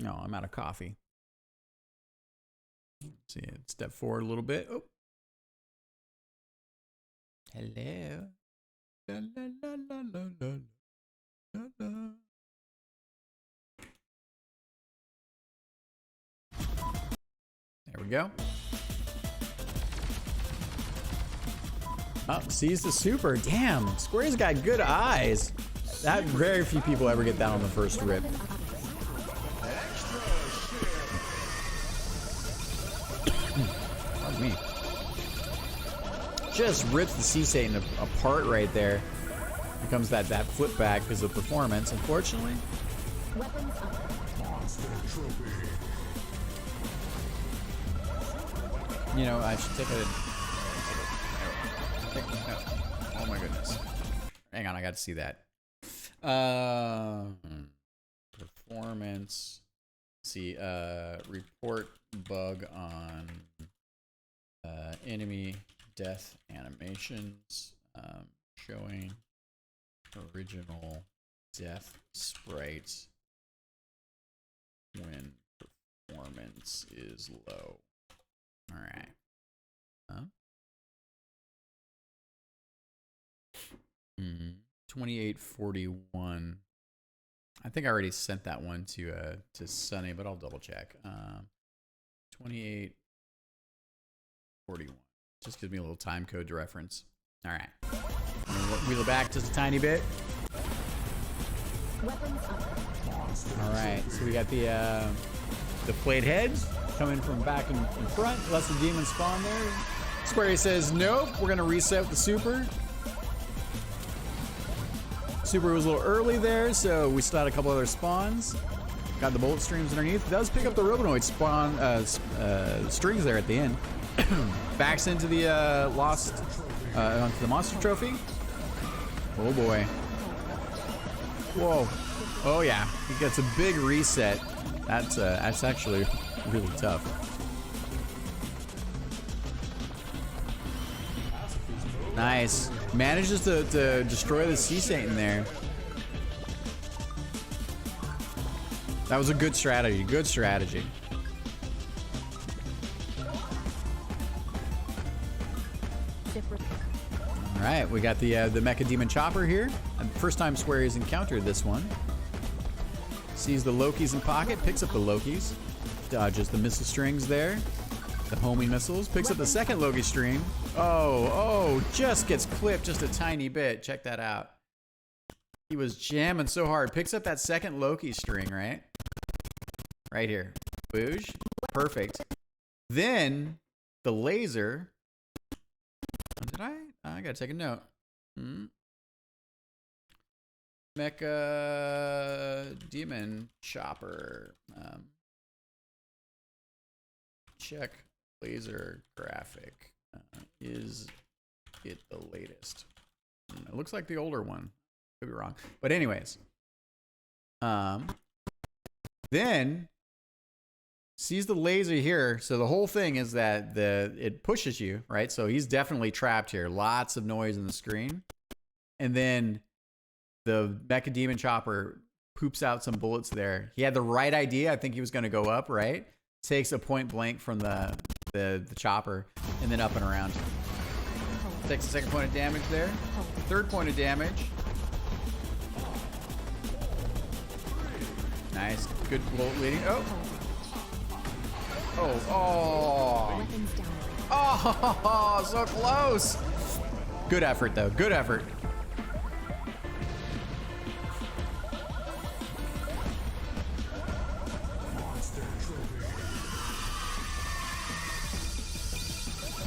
No, I'm out of coffee. Let's see, step forward a little bit. Oh. Hello. La, la, la, la, la, la, la, la. There we go. Oh, sees the super. Damn, Squarey's got good eyes. That very few people ever get that on the first rip. Pardon me. Just rips the Sea Satan apart right there. Becomes that flip back because of performance, unfortunately. Weapons up. You know, I should take a... Oh my goodness. Hang on, I got to see that. Performance. see, report bug on enemy death animations, showing original death sprites when performance is low. All right. Huh? 2841. I think I already sent that one to Sunny, but I'll double check. 2841. Just gives me a little time code to reference. All right. I'm gonna wheel it back just a tiny bit. Weapons up. All right. So we got the flayed heads coming from back in front. Lets the demon spawn there. Squarey says nope. We're gonna reset with the super. Super was a little early there, so we still had a couple other spawns. Got the bullet streams underneath. It does pick up the Robonoid spawn strings there at the end. Backs into the onto the monster trophy. Oh boy. Whoa. Oh yeah. He gets a big reset. That's actually really tough. Nice. Manages to destroy the Sea Satan there. That was a good strategy. Good strategy. All right, we got the Mecha Demon Chopper here. First time Squarey has encountered this one. Sees the Lokis in pocket, picks up the Lokis, dodges the missile strings there. The homing missiles, picks up the second Loki string. Oh, just gets clipped just a tiny bit. Check that out. He was jamming so hard. Picks up that second Loki string, right? Right here. Boosh. Perfect. Then the laser. Did I gotta take a note. Mecha Demon Chopper. Check laser graphic. Is it the latest? It looks like the older one. Could be wrong. But anyways. Then sees the laser here. So the whole thing is that it pushes you, right? So he's definitely trapped here. Lots of noise in the screen. And then the Mecha Demon Chopper poops out some bullets there. He had the right idea. I think he was going to go up, right? Takes a point blank from the chopper and then up and around. Takes the second point of damage there. Third point of damage. Nice. Good bullet leading. Oh, so close. Good effort, though. Good effort.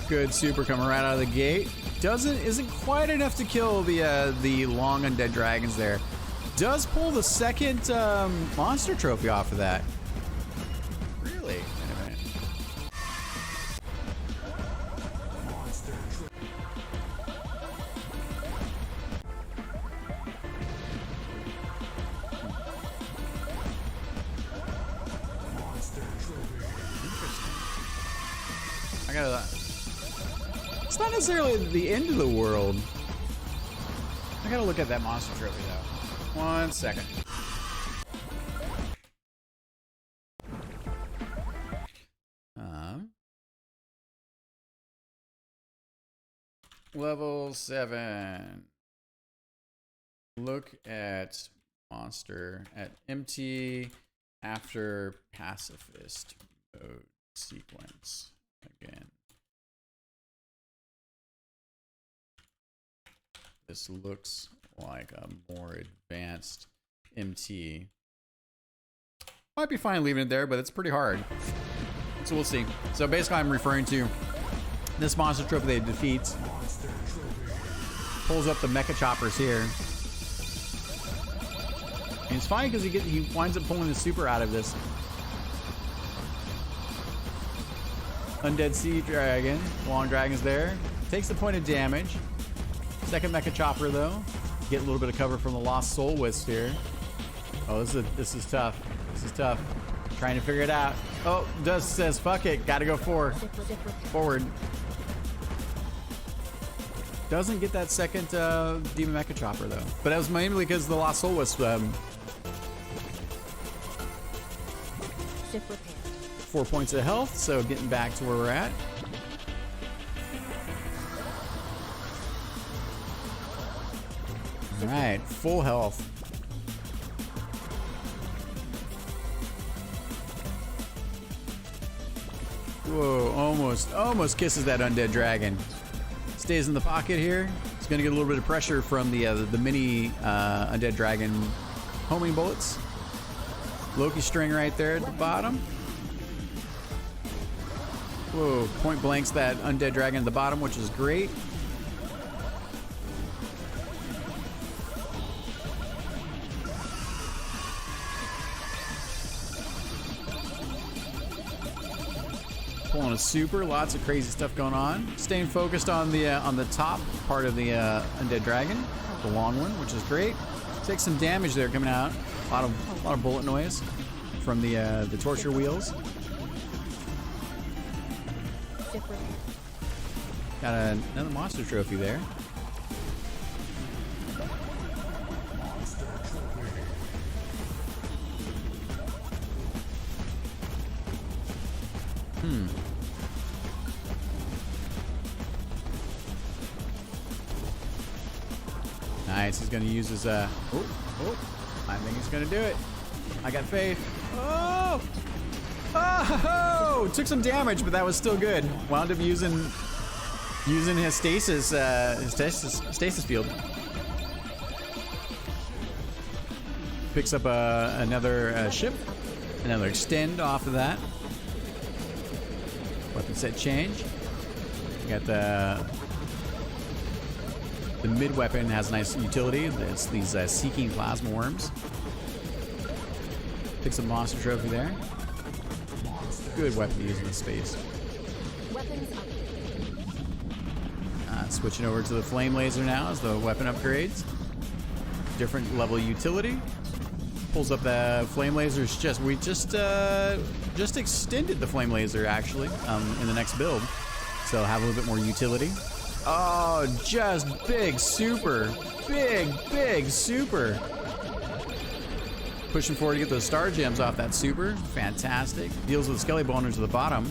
Good super coming right out of the gate. Isn't quite enough to kill the long undead dragons there. Does pull the second monster trophy off of that. Really? Wait a minute. Interesting. I gotta. It's not necessarily the end of the world. I gotta look at that monster trophy though. 1 second. Level 7. Look at monster at empty after pacifist mode sequence again. This looks like a more advanced MT. Might be fine leaving it there, but it's pretty hard. So we'll see. So basically I'm referring to this monster trophy that defeats. Pulls up the mecha choppers here. And it's funny because he winds up pulling the super out of this. Undead Sea Dragon. Long Dragon's there. Takes the point of damage. Second mecha chopper though. Get a little bit of cover from the Lost Soul Wisp here. Oh, this is tough. This is tough. Trying to figure it out. Oh, Dust says, fuck it. Gotta go forward. Doesn't get that second Demon Mecha Chopper, though. But that was mainly because the Lost Soul was 4 points of health, so getting back to where we're at. All right, full health. Whoa, almost kisses that undead dragon. Stays in the pocket here. It's gonna get a little bit of pressure from the mini undead dragon homing bullets. Loki string right there at the bottom. Whoa, point blanks that undead dragon at the bottom, which is great. Pulling a super, lots of crazy stuff going on. Staying focused on the top part of the undead dragon, the long one, which is great. Takes some damage there coming out. A lot of bullet noise from the torture wheels. Got another monster trophy there. Nice. He's going to use his I think he's going to do it. I got faith. Oh! Took some damage, but that was still good. Wound up using his stasis field. Picks up another ship, another extend off of that. Weapon set change. We got the mid weapon has nice utility. It's these seeking plasma worms. Picks up monster trophy there. Good weapon to use in this space. Switching over to the flame laser now as the weapon upgrades. Different level utility. Pulls up the flame lasers. We just extended the flame laser actually in the next build, so have a little bit more utility. Oh, just big super. Pushing forward to get those star gems off that super. Fantastic. Deals with Skelly Boners at the bottom.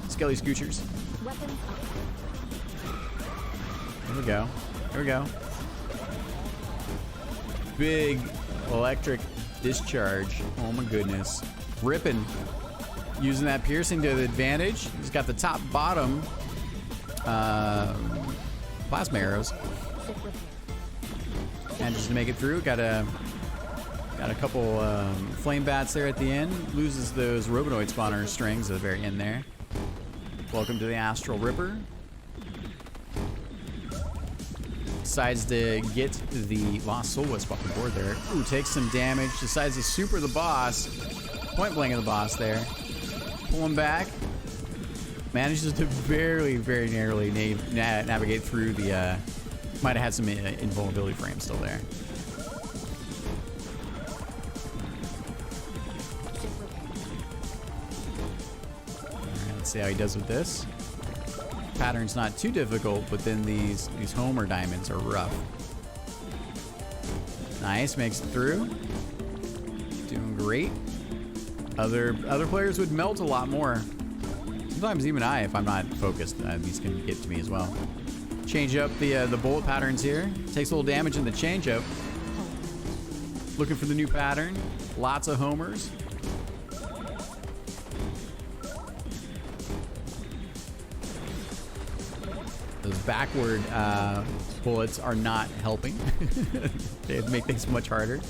Skelly Scoochers. Here we go. Big electric discharge. Oh my goodness. Ripping. Using that piercing to the advantage. He's got the top bottom plasma arrows. Manages to make it through. Got a couple flame bats there at the end. Loses those Robonoid spawner strings at the very end there. Welcome to the Astral Ripper. Decides to get the Lost Soul Wisp off the board there. Ooh, takes some damage. Decides to super the boss. Point blank of the boss there. Pull him back. Manages to very narrowly navigate through the... might have had some invulnerability frames still there. Alright, let's see how he does with this. Pattern's not too difficult, but then these Homer diamonds are rough. Nice, makes it through. Doing great. Other players would melt a lot more. Sometimes even if I'm not focused, these can get to me as well. Change up the bullet patterns here. Takes a little damage in the change up. Looking for the new pattern. Lots of homers. Those backward bullets are not helping. They make things much harder.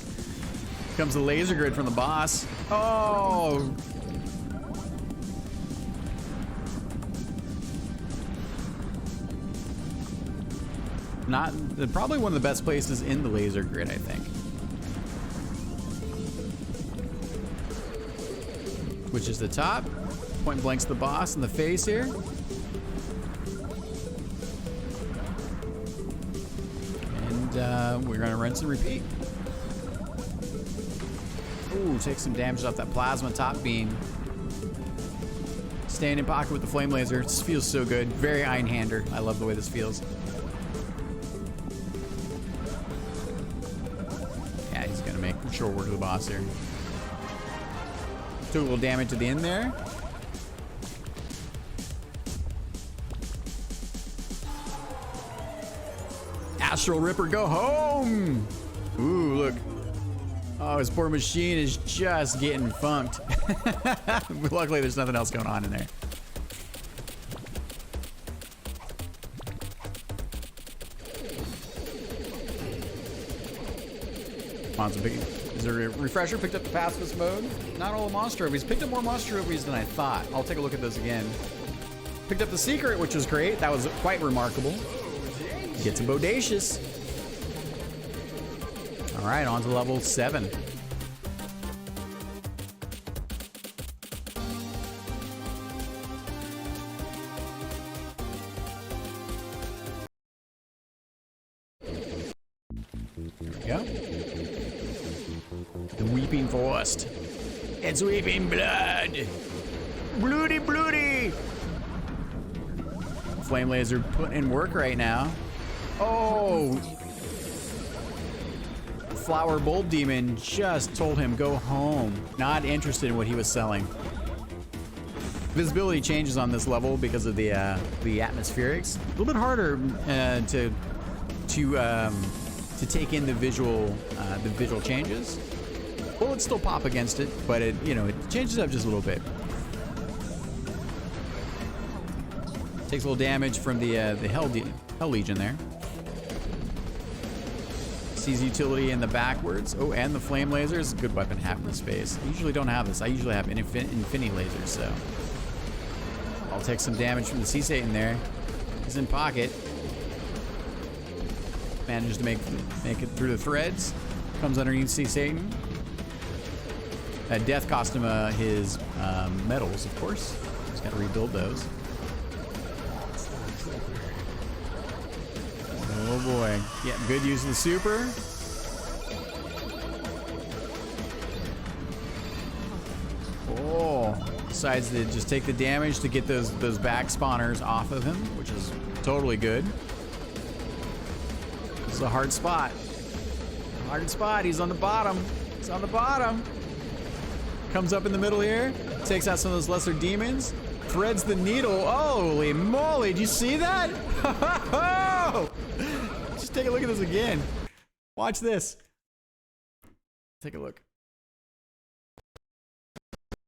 Comes the laser grid from the boss. Oh! Probably one of the best places in the laser grid, I think. Which is the top. Point blanks the boss in the face here. And we're gonna rinse and repeat. Ooh, take some damage off that plasma top beam. Staying in pocket with the flame laser. This feels so good. Very Einhander. I love the way this feels. Yeah, he's gonna make short work of the boss here. Took a little damage to the end there. Astral Ripper, go home! Ooh, look. Oh, his poor machine is just getting funked. Luckily, there's nothing else going on in there. Come on, is there a refresher? Picked up the pacifist mode. Not all the monster trophies. Picked up more monster trophies than I thought. I'll take a look at those again. Picked up the secret, which was great. That was quite remarkable. Get some bodacious. All right, on to level 7. There we go. The Weeping Forest. It's weeping blood. Bloody, bloody. Flame laser putting in work right now. Oh. Flower Bulb Demon just told him go home. Not interested in what he was selling. Visibility changes on this level because of the atmospherics. A little bit harder to take in the visual changes. Bullets still pop against it, but it changes up just a little bit. Takes a little damage from the Hell Legion there. Sees utility in the backwards. Oh, and the flame laser is a good weapon to have in this space. I usually don't have this. I usually have infinity lasers, so I'll take some damage from the Sea Satan there. He's in pocket. Manages to make it through the threads. Comes underneath Sea Satan. Death cost him his medals, of course. He's got to rebuild those. Oh boy, getting good use of the super. Oh, decides to just take the damage to get those back spawners off of him, which is totally good. This is a hard spot. Hard spot. He's on the bottom. He's on the bottom. Comes up in the middle here. Takes out some of those lesser demons. Threads the needle. Holy moly! Do you see that? Just take a look at this again. Watch this. Take a look.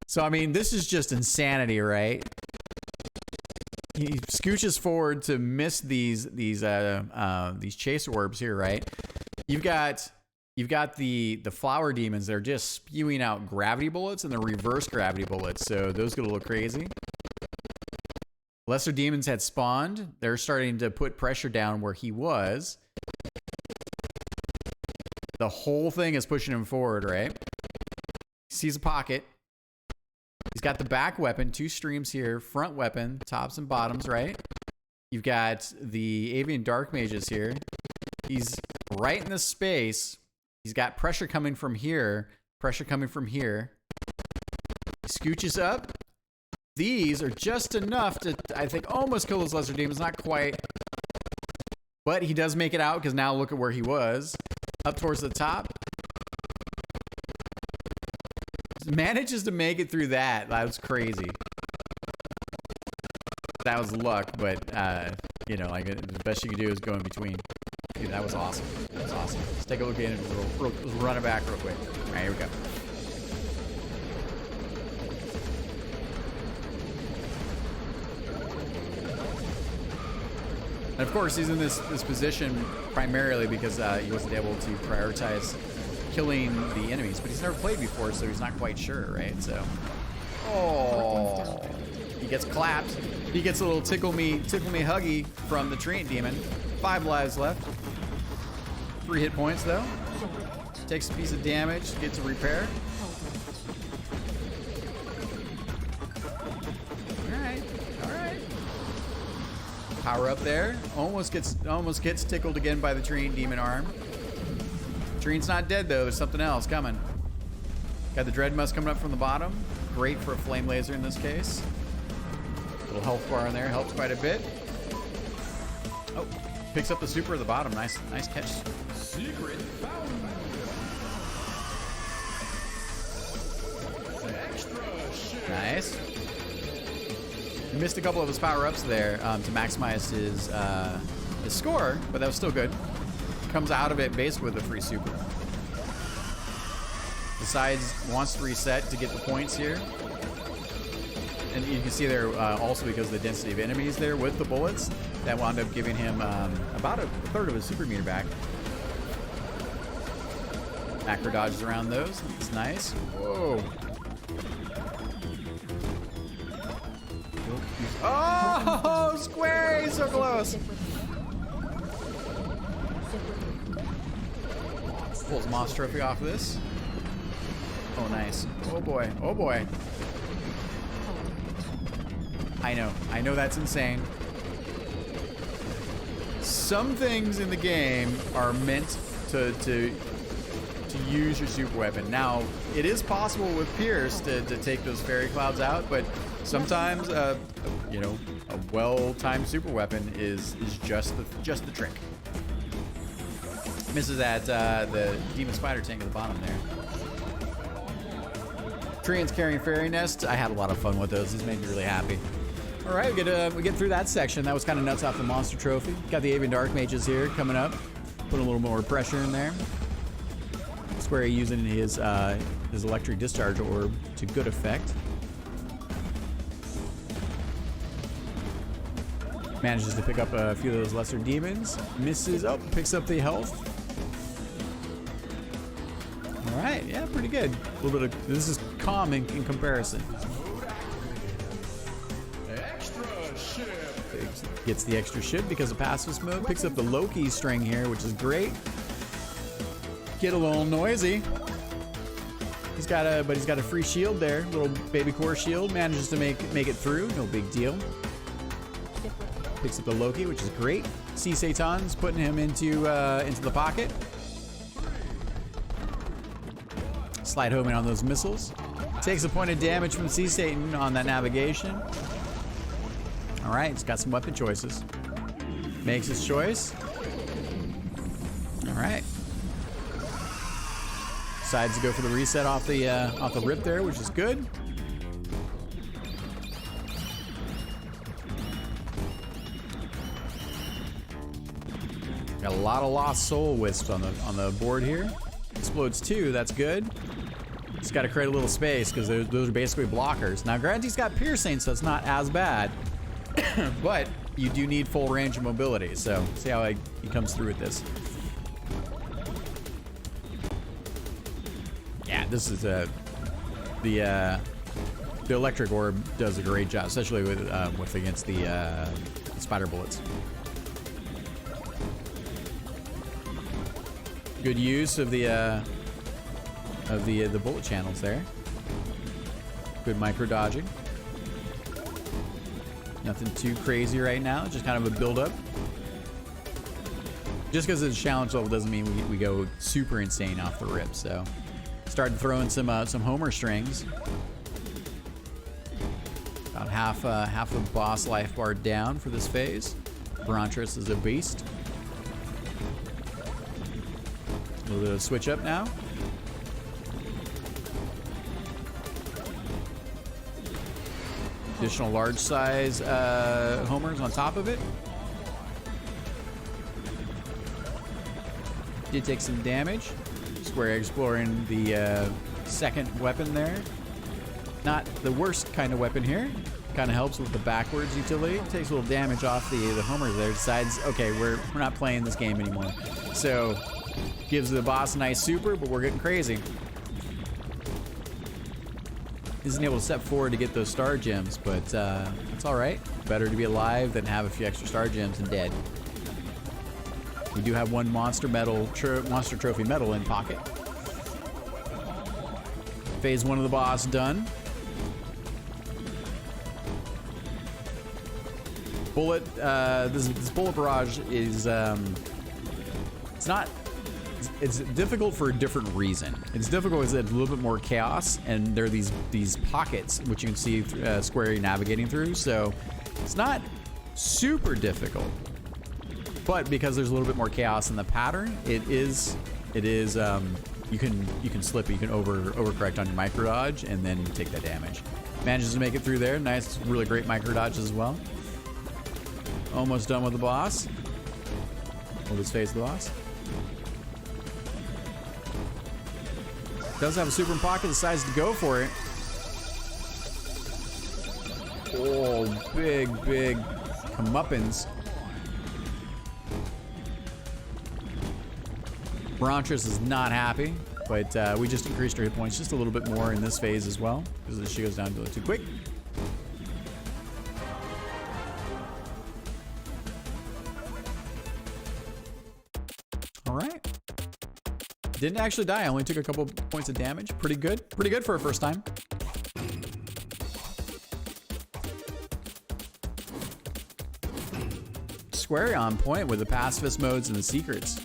So I mean, this is just insanity, right? He scooches forward to miss these chase orbs here, right? You've got the flower demons. They're just spewing out gravity bullets, and they're reverse gravity bullets. So those gonna look crazy. Lesser demons had spawned. They're starting to put pressure down where he was. The whole thing is pushing him forward, right? He sees a pocket. He's got the back weapon, 2 streams here, front weapon, tops and bottoms, right? You've got the Avian Dark Mages here. He's right in this space. He's got pressure coming from here, pressure coming from here. He scooches up. These are just enough to, I think, almost kill those lesser demons. Not quite. But he does make it out, because now look at where he was. Up towards the top. Manages to make it through that. That was crazy. That was luck, but, like, the best you can do is go in between. Dude, that was awesome. That was awesome. Let's take a look at it. Let's run it back real quick. All right, here we go. And of course, he's in this position primarily because he wasn't able to prioritize killing the enemies, but he's never played before, so he's not quite sure, right? So, oh, he gets clapped. He gets a little tickle me huggy from the Treant Demon. 5 lives left. 3 hit points though. Takes a piece of damage, gets a repair. Power up there. Almost gets tickled again by the Treant Demon arm. Treant's not dead though. There's something else coming. Got the Dread Musk coming up from the bottom. Great for a flame laser in this case. Little health bar in there helps quite a bit. Oh, picks up the super at the bottom. Nice catch. Secret found. Extra ship. Nice. He missed a couple of his power-ups there to maximize his score, but that was still good. Comes out of it basically with a free super. Besides, wants to reset to get the points here. And you can see there also because of the density of enemies there with the bullets, that wound up giving him about a third of his super meter back. Macro dodges around those. It's nice. Whoa. Oh, Squarey, so close. Pulls Moss Trophy off of this. Oh, nice. Oh boy. Oh boy. I know that's insane. Some things in the game are meant to use your super weapon. Now, it is possible with Pierce to take those fairy clouds out, but sometimes, you know, a well-timed super weapon is just the trick. Misses at the Demon Spider tank at the bottom there. Treants carrying Fairy Nest. I had a lot of fun with those. These made me really happy. All right, we get through that section. That was kind of nuts off the monster trophy. Got the Avian Dark Mages here coming up. Put a little more pressure in there. Squarey using his electric discharge orb to good effect. Manages to pick up a few of those lesser demons. Misses. Oh, picks up the health. All right, yeah, pretty good. A little bit of this is calm in comparison. Extra ship. Gets the extra ship because of passive mode. Picks up the Loki string here, which is great. Get a little noisy. He's got a free shield there, little baby core shield. Manages to make it through, no big deal. Picks up the Loki, which is great. Sea Satan's putting him into the pocket. Slide home in on those missiles. Takes a point of damage from Sea Satan on that navigation. All right, he's got some weapon choices. Makes his choice. All right. Decides to go for the reset off the rip there, which is good. Got a lot of lost soul wisps on the board here. Explodes 2, that's good. Just got to create a little space because those are basically blockers. Now, granted, he's got piercing, so it's not as bad, but you do need full range of mobility. So see how he comes through with this. Yeah, this is the electric orb does a great job, especially with against the spider bullets. Good use of the bullet channels there. Good micro dodging. Nothing too crazy right now, just kind of a build up. Just because it's a challenge level doesn't mean we go super insane off the rip. So started throwing some Homer strings. About half the boss life bar down for this phase. Barontress is a beast. A little bit of switch up now. Additional large size homers on top of it. Did take some damage. Squarey exploring the second weapon there. Not the worst kind of weapon here. Kind of helps with the backwards utility. Takes a little damage off the homers there. Decides, okay, we're not playing this game anymore. So gives the boss a nice super, but we're getting crazy. Isn't able to step forward to get those star gems, but it's all right. Better to be alive than have a few extra star gems and dead. We do have one monster trophy medal in pocket. Phase 1 of the boss done. Bullet. This bullet barrage is it's not It's difficult for a different reason. It's difficult because it's a little bit more chaos, and there are these pockets which you can see Squarey navigating through. So it's not super difficult, but because there's a little bit more chaos in the pattern, it is you can slip, you can overcorrect on your micro dodge and then take that damage. Manages to make it through there. Nice, really great micro dodge as well. Almost done with the boss. Hold his face, the boss. Does have a super in pocket, decides to go for it. Oh, big comeuppance. Branchus is not happy, but we just increased her hit points just a little bit more in this phase as well, because she goes down a little too quick. All right. Didn't actually die. I only took a couple points of damage. Pretty good. Pretty good for a first time. Squarey on point with the pacifist modes and the secrets.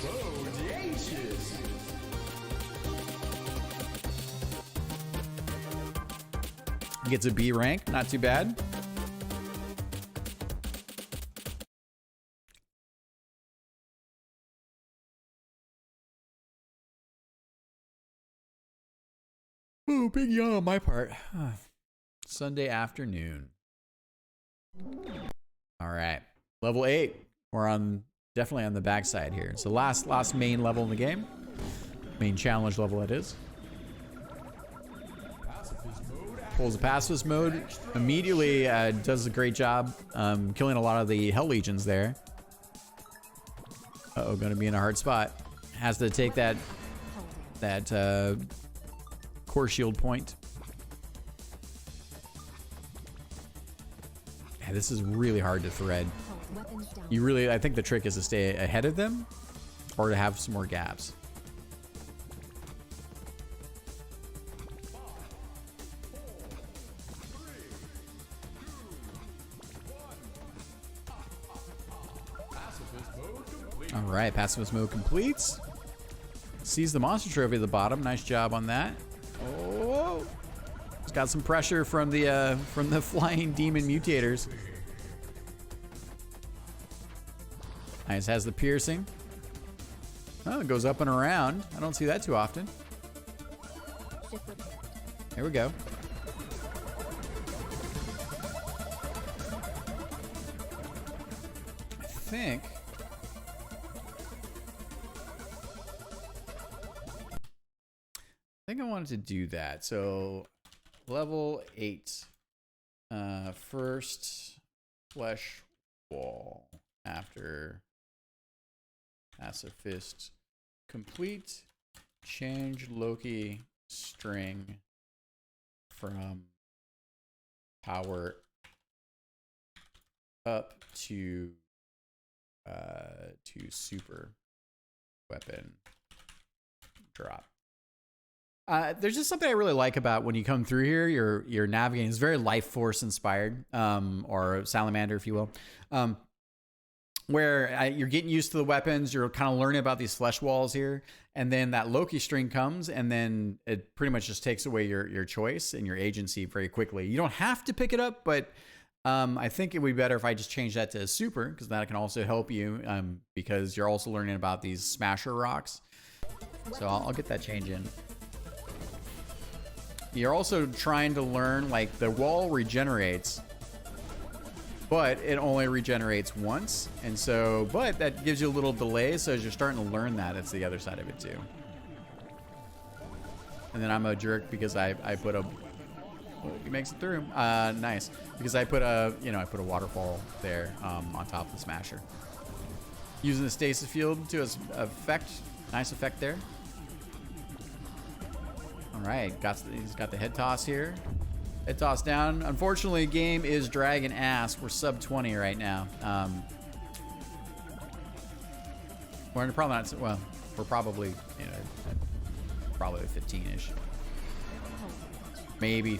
Bodacious. Gets a B rank. Not too bad. Oh, big yawn on my part. Sunday afternoon. All right, level 8. We're definitely on the backside here. So last main level in the game, main challenge level it is. Pulls the pacifist mode immediately. Does a great job killing a lot of the Hell Legions there. Uh-oh, gonna be in a hard spot. Has to take that core shield point. Yeah, this is really hard to thread. I think the trick is to stay ahead of them or to have some more gaps. All right, pacifist mode completes. Sees the monster trophy at the bottom. Nice job on that. Oh, it's got some pressure from the flying demon mutators. Nice, has the piercing. Oh, it goes up and around. I don't see that too often. There we go. I think I wanted to do that. So level 8. First flesh wall after pacifist complete. Change Loki string from power up to super weapon drop. There's just something I really like about when you come through here. You're navigating. It's very Life Force inspired, or Salamander, if you will, where you're getting used to the weapons. You're kind of learning about these flesh walls here, and then that Loki string comes, and then it pretty much just takes away your choice and your agency very quickly. You don't have to pick it up, but I think it would be better if I just change that to super, because that can also help you, because you're also learning about these smasher rocks. So I'll get that change in. You're also trying to learn, like, the wall regenerates, but it only regenerates once. And so, but that gives you a little delay. So as you're starting to learn that, it's the other side of it too. And then I'm a jerk because I put a, oh, he makes it through. Nice. Because I put a waterfall there, on top of the smasher. Using the stasis field to its effect. Nice effect there. All right, he's got the head toss here. Head toss down. Unfortunately, game is dragging ass. We're sub 20 right now. We're probably not. Well, we're probably probably 15-ish. Maybe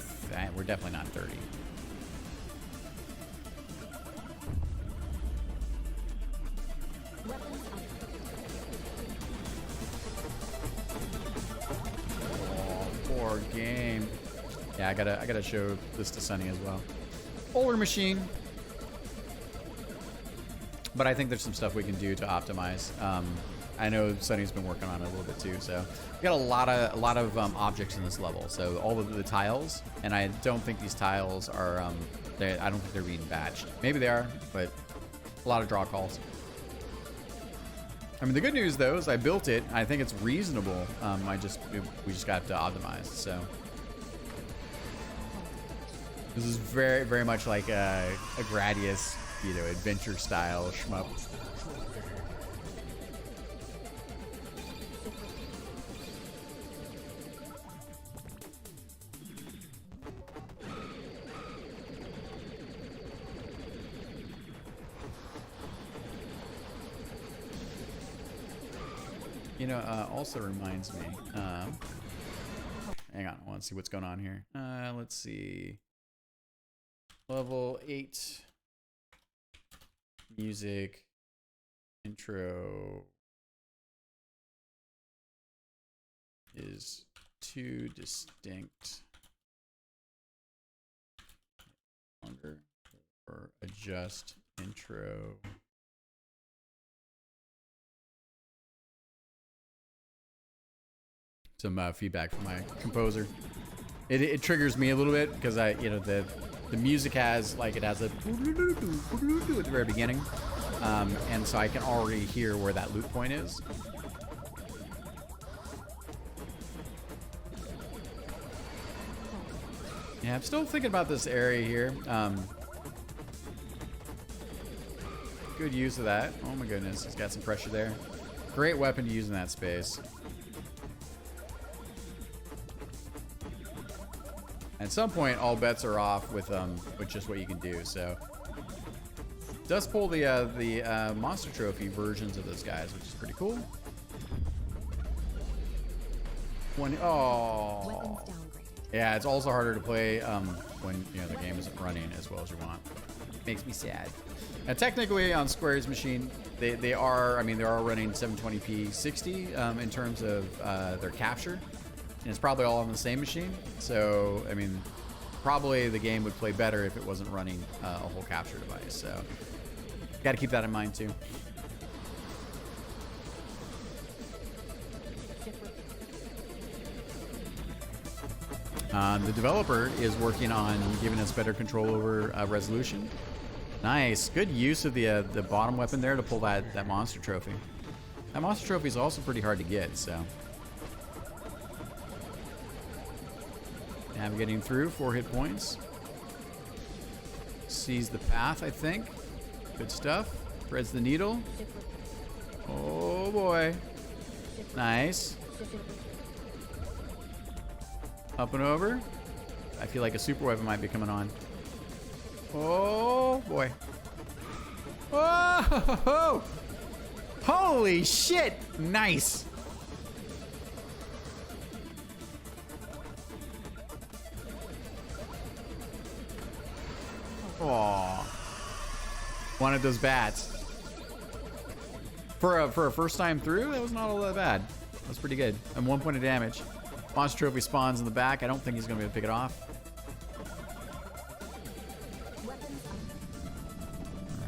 we're definitely not 30. Weapons Oh, poor game. Yeah, I gotta show this to Sunny as well. Older machine. But I think there's some stuff we can do to optimize. I know Sunny's been working on it a little bit too. So we got a lot of objects in this level. So all of the tiles, and I don't think these tiles are. I don't think they're being batched. Maybe they are, but a lot of draw calls. I mean, the good news though is I built it. I think it's reasonable. We just got to optimize. So this is very, very much like a Gradius, you know, adventure style shmup. You know, also reminds me, hang on, I want to see what's going on here. Let's see. Level 8. Music. Intro. Is too distinct. Longer. Or adjust intro. Some feedback from my composer. It triggers me a little bit because the music has like it has a at the very beginning, and so I can already hear where that loop point is. Yeah, I'm still thinking about this area here. Good use of that. Oh my goodness, he's got some pressure there. Great weapon to use in that space. At some point, all bets are off with just what you can do. So, it does pull the monster trophy versions of those guys, which is pretty cool. Oh, yeah, it's also harder to play when the game isn't running as well as you want. Makes me sad. Now, technically, on Squarey's machine, they are running 720p 60 in terms of their capture. And it's probably all on the same machine. So, I mean, probably the game would play better if it wasn't running a whole capture device. So, got to keep that in mind too. The developer is working on giving us better control over resolution. Nice. Good use of the bottom weapon there to pull that monster trophy. That monster trophy is also pretty hard to get, so. Navigating through, 4 hit points. Sees the path, I think. Good stuff. Threads the needle. Oh boy. Nice. Up and over. I feel like a super weapon might be coming on. Oh boy. Whoa! Holy shit! Nice. Aw. Wanted those bats. For a first time through, that was not all that bad. That was pretty good. And 1 point of damage. Monster trophy spawns in the back. I don't think he's gonna be able to pick it off.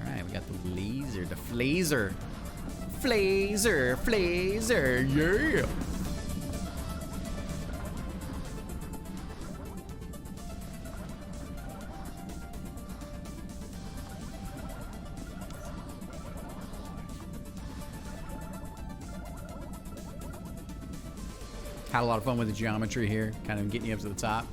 Alright, we got the laser, the flazer. Flazer, yeah! Had a lot of fun with the geometry here, kind of getting you up to the top.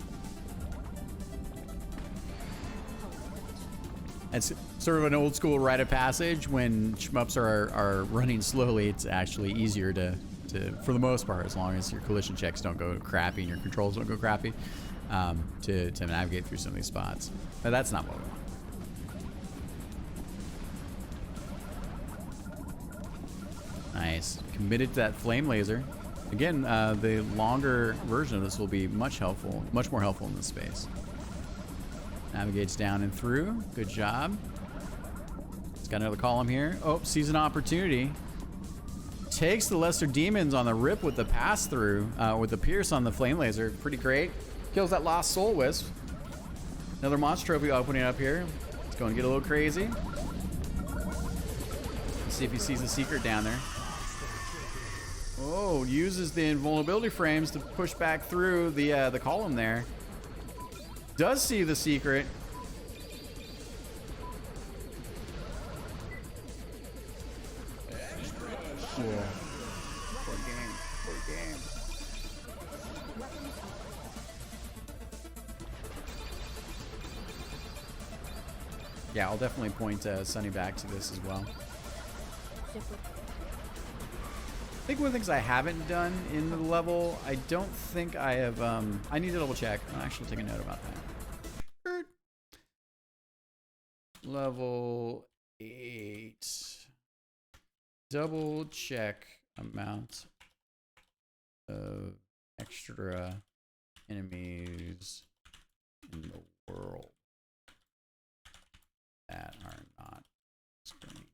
It's sort of an old school rite of passage. When shmups are running slowly, it's actually easier to for the most part, as long as your collision checks don't go crappy and your controls don't go crappy, to navigate through some of these spots. But that's not what we want. Nice. Committed to that flame laser. Again, the longer version of this will be much more helpful in this space. Navigates down and through. Good job. Got another column here. Oh, sees an opportunity. Takes the lesser demons on the rip with the pass through, with the pierce on the flame laser. Pretty great. Kills that lost soul wisp. Another monster trophy opening up here. It's going to get a little crazy. Let's see if he sees the secret down there. Oh, uses the invulnerability frames to push back through the column there. Does see the secret. Cool. Poor game. Poor game. Yeah, I'll definitely point Sunny back to this as well. I think one of the things I haven't done in the level, I don't think I have, I need to double check. I'll actually take a note about that. Level 8. Double check amount of extra enemies in the world that are not screen.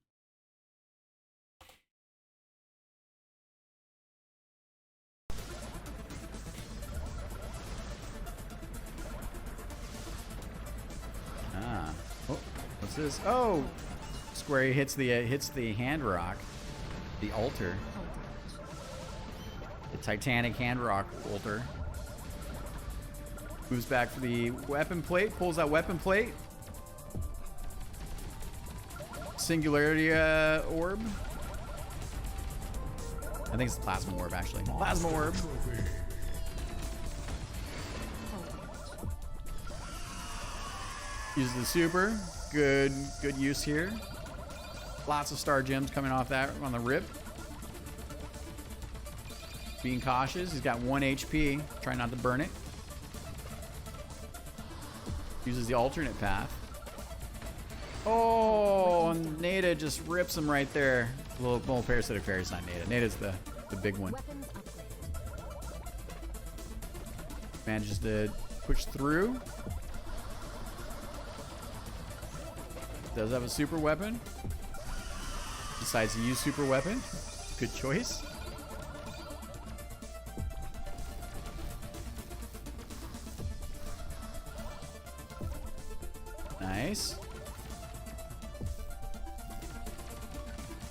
Ah. Oh, what's this? Oh, Squarey hits the hand rock, the altar, the Titanic hand rock altar. Moves back for the weapon plate, pulls that weapon plate. Singularity orb. I think it's the plasma orb, actually. Plasma orb. Uses the super. Good use here. Lots of star gems coming off that on the rip. Being cautious. He's got 1 HP. Try not to burn it. Uses the alternate path. Oh, Nada just rips him right there. Little parasitic fairy's not Nada. Nada's the big one. Manages to push through. Does have a super weapon. Decides to use super weapon. Good choice. Nice.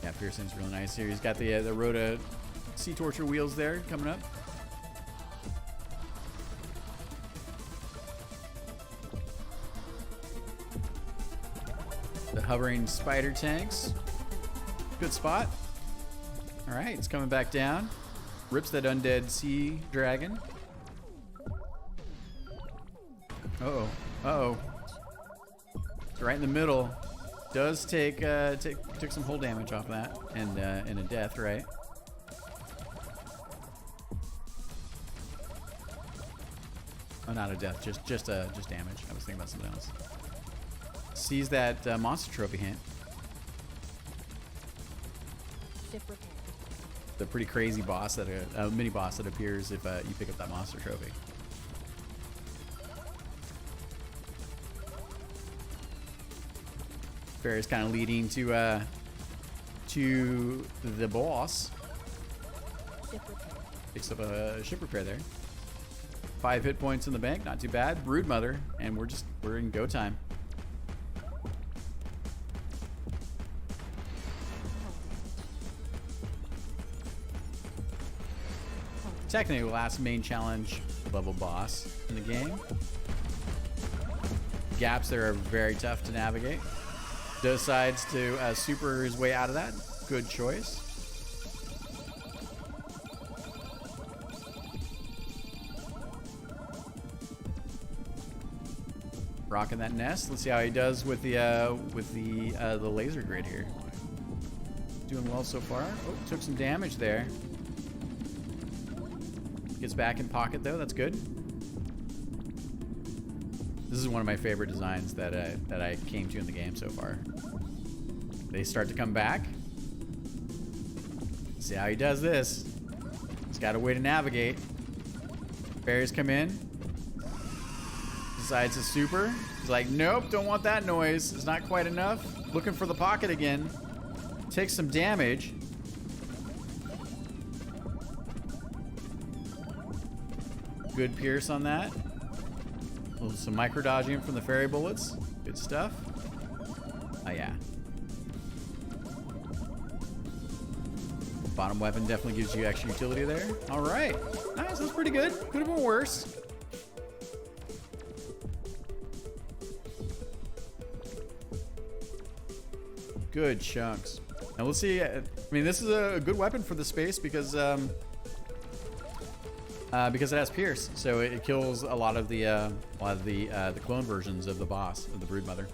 Yeah, piercing's real nice here. He's got the Rhoda Sea Torture wheels there coming up. The hovering spider tanks. Good spot. All right, it's coming back down. Rips that undead sea dragon. Uh-oh. Uh-oh. It's right in the middle. Does take took some hull damage off that, and a death, right? Oh, not a death, just damage. I was thinking about something else. Sees that monster trophy hint. The pretty crazy boss that mini boss that appears if you pick up that monster trophy. Fair is kind of leading to the boss. Picks up a ship repair there. 5 hit points in the bank, not too bad. Brood Mother, and we're in go time. Technically, the last main challenge level boss in the game. Gaps there are very tough to navigate. Decides to super his way out of that. Good choice. Rocking that nest. Let's see how he does with the laser grid here. Doing well so far. Oh, took some damage there. Gets back in pocket though. That's good. This is one of my favorite designs that I came to in the game so far. They start to come back. See how he does this. He's got a way to navigate. Bears come in. Decides to super. He's like, nope, don't want that noise. It's not quite enough. looking for the pocket again. Takes some damage. Good pierce on that. Some micro dodging from the fairy bullets. Good stuff. Oh yeah. Bottom weapon definitely gives you extra utility there. All right. Nice, that's pretty good. Could have been worse. Good chunks. Now let's see. I mean, this is a good weapon for the space because it has pierce, so it kills a lot of the clone versions of the boss, of the Broodmother.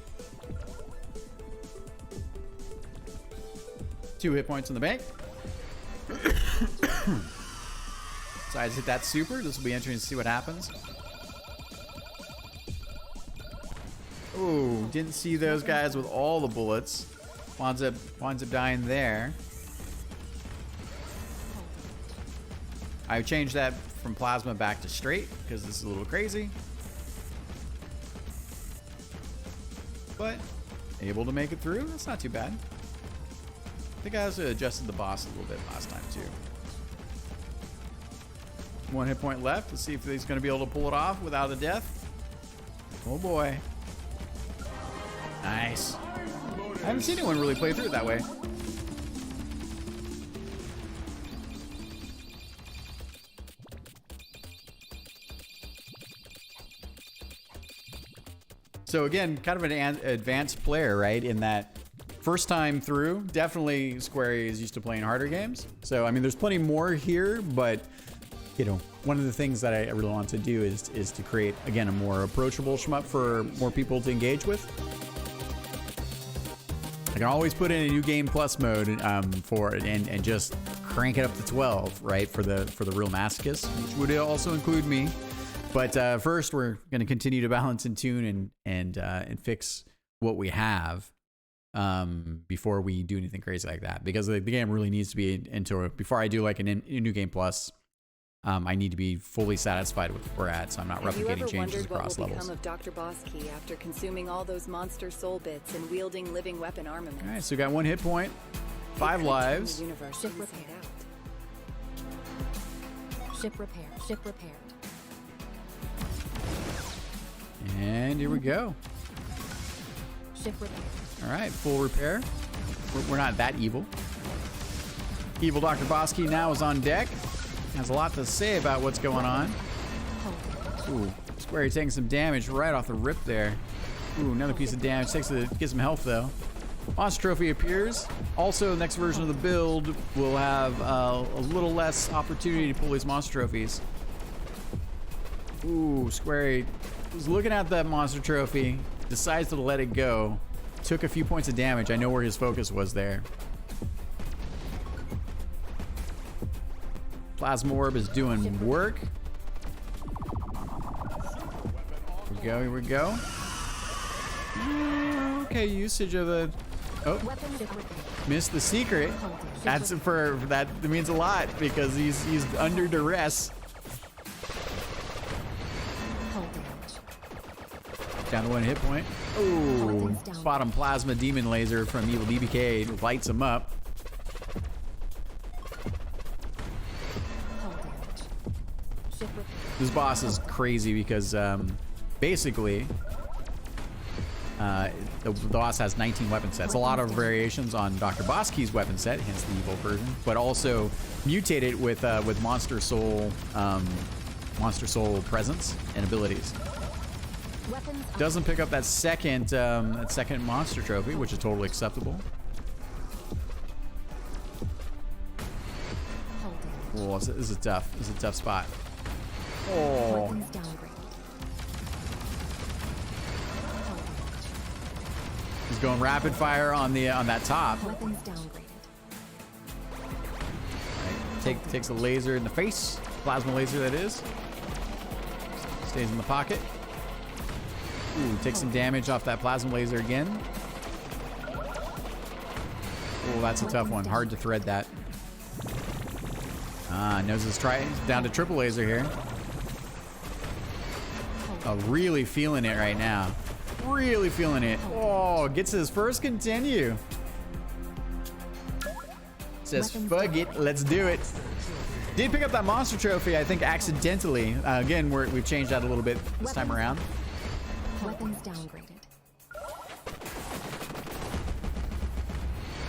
2 hit points in the bank. So I just hit that super. This will be interesting to see what happens. Ooh, didn't see those guys with all the bullets. Winds up dying there. I changed that from plasma back to straight because this is a little crazy. But able to make it through. That's not too bad. I think I also adjusted the boss a little bit last time too. 1 hit point left. Let's see if he's going to be able to pull it off without a death. Oh boy. Nice. I haven't seen anyone really play through it that way. So again, kind of an advanced player, right? In that first time through, definitely Squarey is used to playing harder games. So, I mean, there's plenty more here, but, you know, one of the things that I really want to do is to create, again, a more approachable shmup for more people to engage with. I can always put in a new game plus mode for it and just crank it up to 12, right? For the real masochists, which would also include me. But first, we're going to continue to balance and tune and fix what we have before we do anything crazy like that. Because the game really needs to be into it. Before I do like a new game plus, I need to be fully satisfied with where we're at, so I'm not replicating changes across levels. Have you ever wondered what will become of DrBossKey after consuming all those monster soul bits and wielding living weapon armaments? All right, so we got 1 hit point, 5 lives. The universe Ship inside out. Ship repaired. Ship repaired. And here we go. Ship repaired. All right, full repair. We're not that evil. Evil DrBossKey now is on deck. Has a lot to say about what's going on. Ooh, Squarey taking some damage right off the rip there. Ooh, another piece of damage. Gets some health though. Monster Trophy appears. Also, next version of the build will have a little less opportunity to pull these Monster Trophies. Ooh, Squarey was looking at that Monster Trophy, decides to let it go. Took a few points of damage. I know where his focus was there. Plasma Orb is doing work. Here we go. Okay, usage of the... Oh, missed the secret. That means a lot because he's under duress. Down to 1 hit point. Ooh, bottom plasma demon laser from Evil DBK lights him up. This boss is crazy because basically the boss has 19 weapon sets. A lot of variations on DrBossKey's weapon set, hence the evil version, but also mutated with Monster Soul presence and abilities. Doesn't pick up that second monster trophy, which is totally acceptable. Oh, this is a tough spot. Oh. He's going rapid fire on that top. Weapons downgraded. Right, takes a laser in the face, plasma laser that is. Stays in the pocket. Ooh, takes some damage off that plasma laser again. Oh, that's a tough one. Hard to thread that. Knows his try down to triple laser here. Oh, really feeling it right now. Really feeling it. Oh, gets his first continue. Says, fuck it, let's do it. Did pick up that monster trophy, I think accidentally. Again, we've changed that a little bit this time around. Weapons downgraded.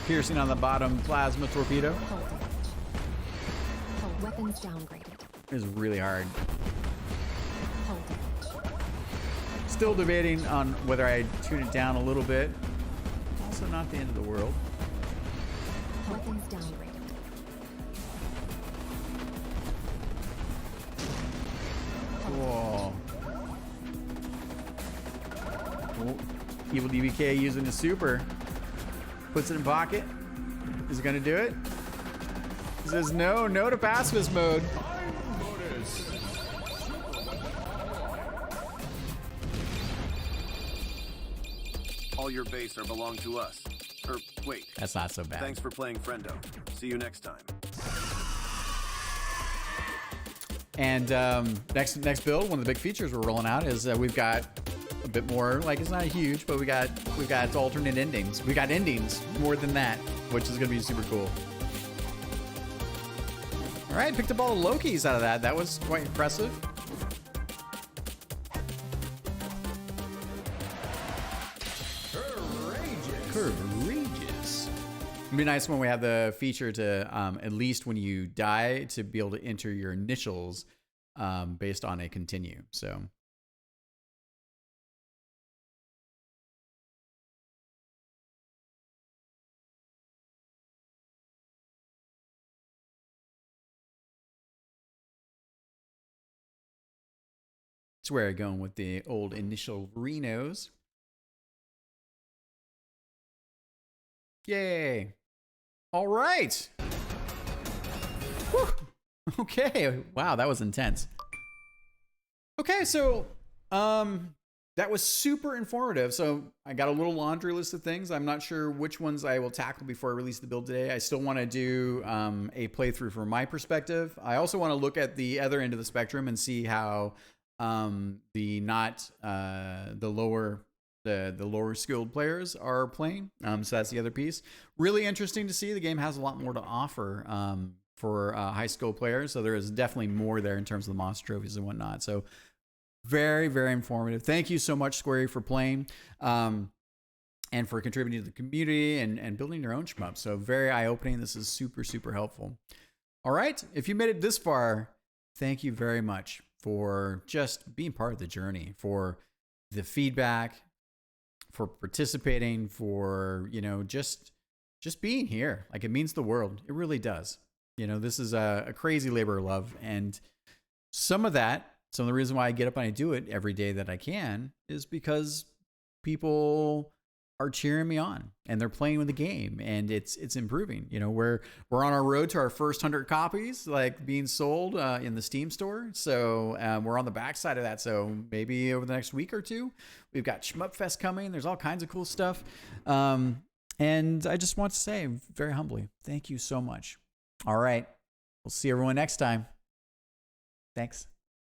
Piercing on the bottom, plasma torpedo. Hull damage. Weapons downgraded. It is really hard. Hull damage. Still debating on whether I tune it down a little bit. Also not the end of the world. Weapons downgraded. Whoa. Oh, Evil DBK using the super. Puts it in pocket. Is it gonna do it? He says no to pacifist mode. Bonus. All your base are belong to us. Or wait. That's not so bad. Thanks for playing Friendo. See you next time. And next build, one of the big features we're rolling out is we've got a bit more, like it's not huge, but we've got alternate endings. We got endings more than that, which is gonna be super cool. All right, picked up all the Lokis out of that. That was quite impressive. Courageous. It'd be nice when we have the feature to, at least when you die, to be able to enter your initials based on a continue. So. That's where I'm going with the old initial Renos. Yay. All right. Whew. Okay. Wow, that was intense. Okay, so that was super informative. So I got a little laundry list of things. I'm not sure which ones I will tackle before I release the build today. I still want to do a playthrough from my perspective. I also want to look at the other end of the spectrum and see how the lower skilled players are playing. So that's the other piece. Really interesting to see. The game has a lot more to offer for high skilled players. So there is definitely more there in terms of the monster trophies and whatnot. So very, very informative. Thank you so much, Squarey, for playing and for contributing to the community and building your own shmup. So very eye-opening. This is super, super helpful. All right. If you made it this far, thank you very much for just being part of the journey, for the feedback, for participating, for, just being here. Like, it means the world. It really does. This is a crazy labor of love. And some of the reason why I get up and I do it every day that I can is because people are cheering me on and they're playing with the game and it's improving. We're on our road to our first 100 copies, like, being sold in the Steam store. So we're on the backside of that. So maybe over the next week or two, we've got Shmup Fest coming. There's all kinds of cool stuff. And I just want to say very humbly, thank you so much. All right. We'll see everyone next time. Thanks.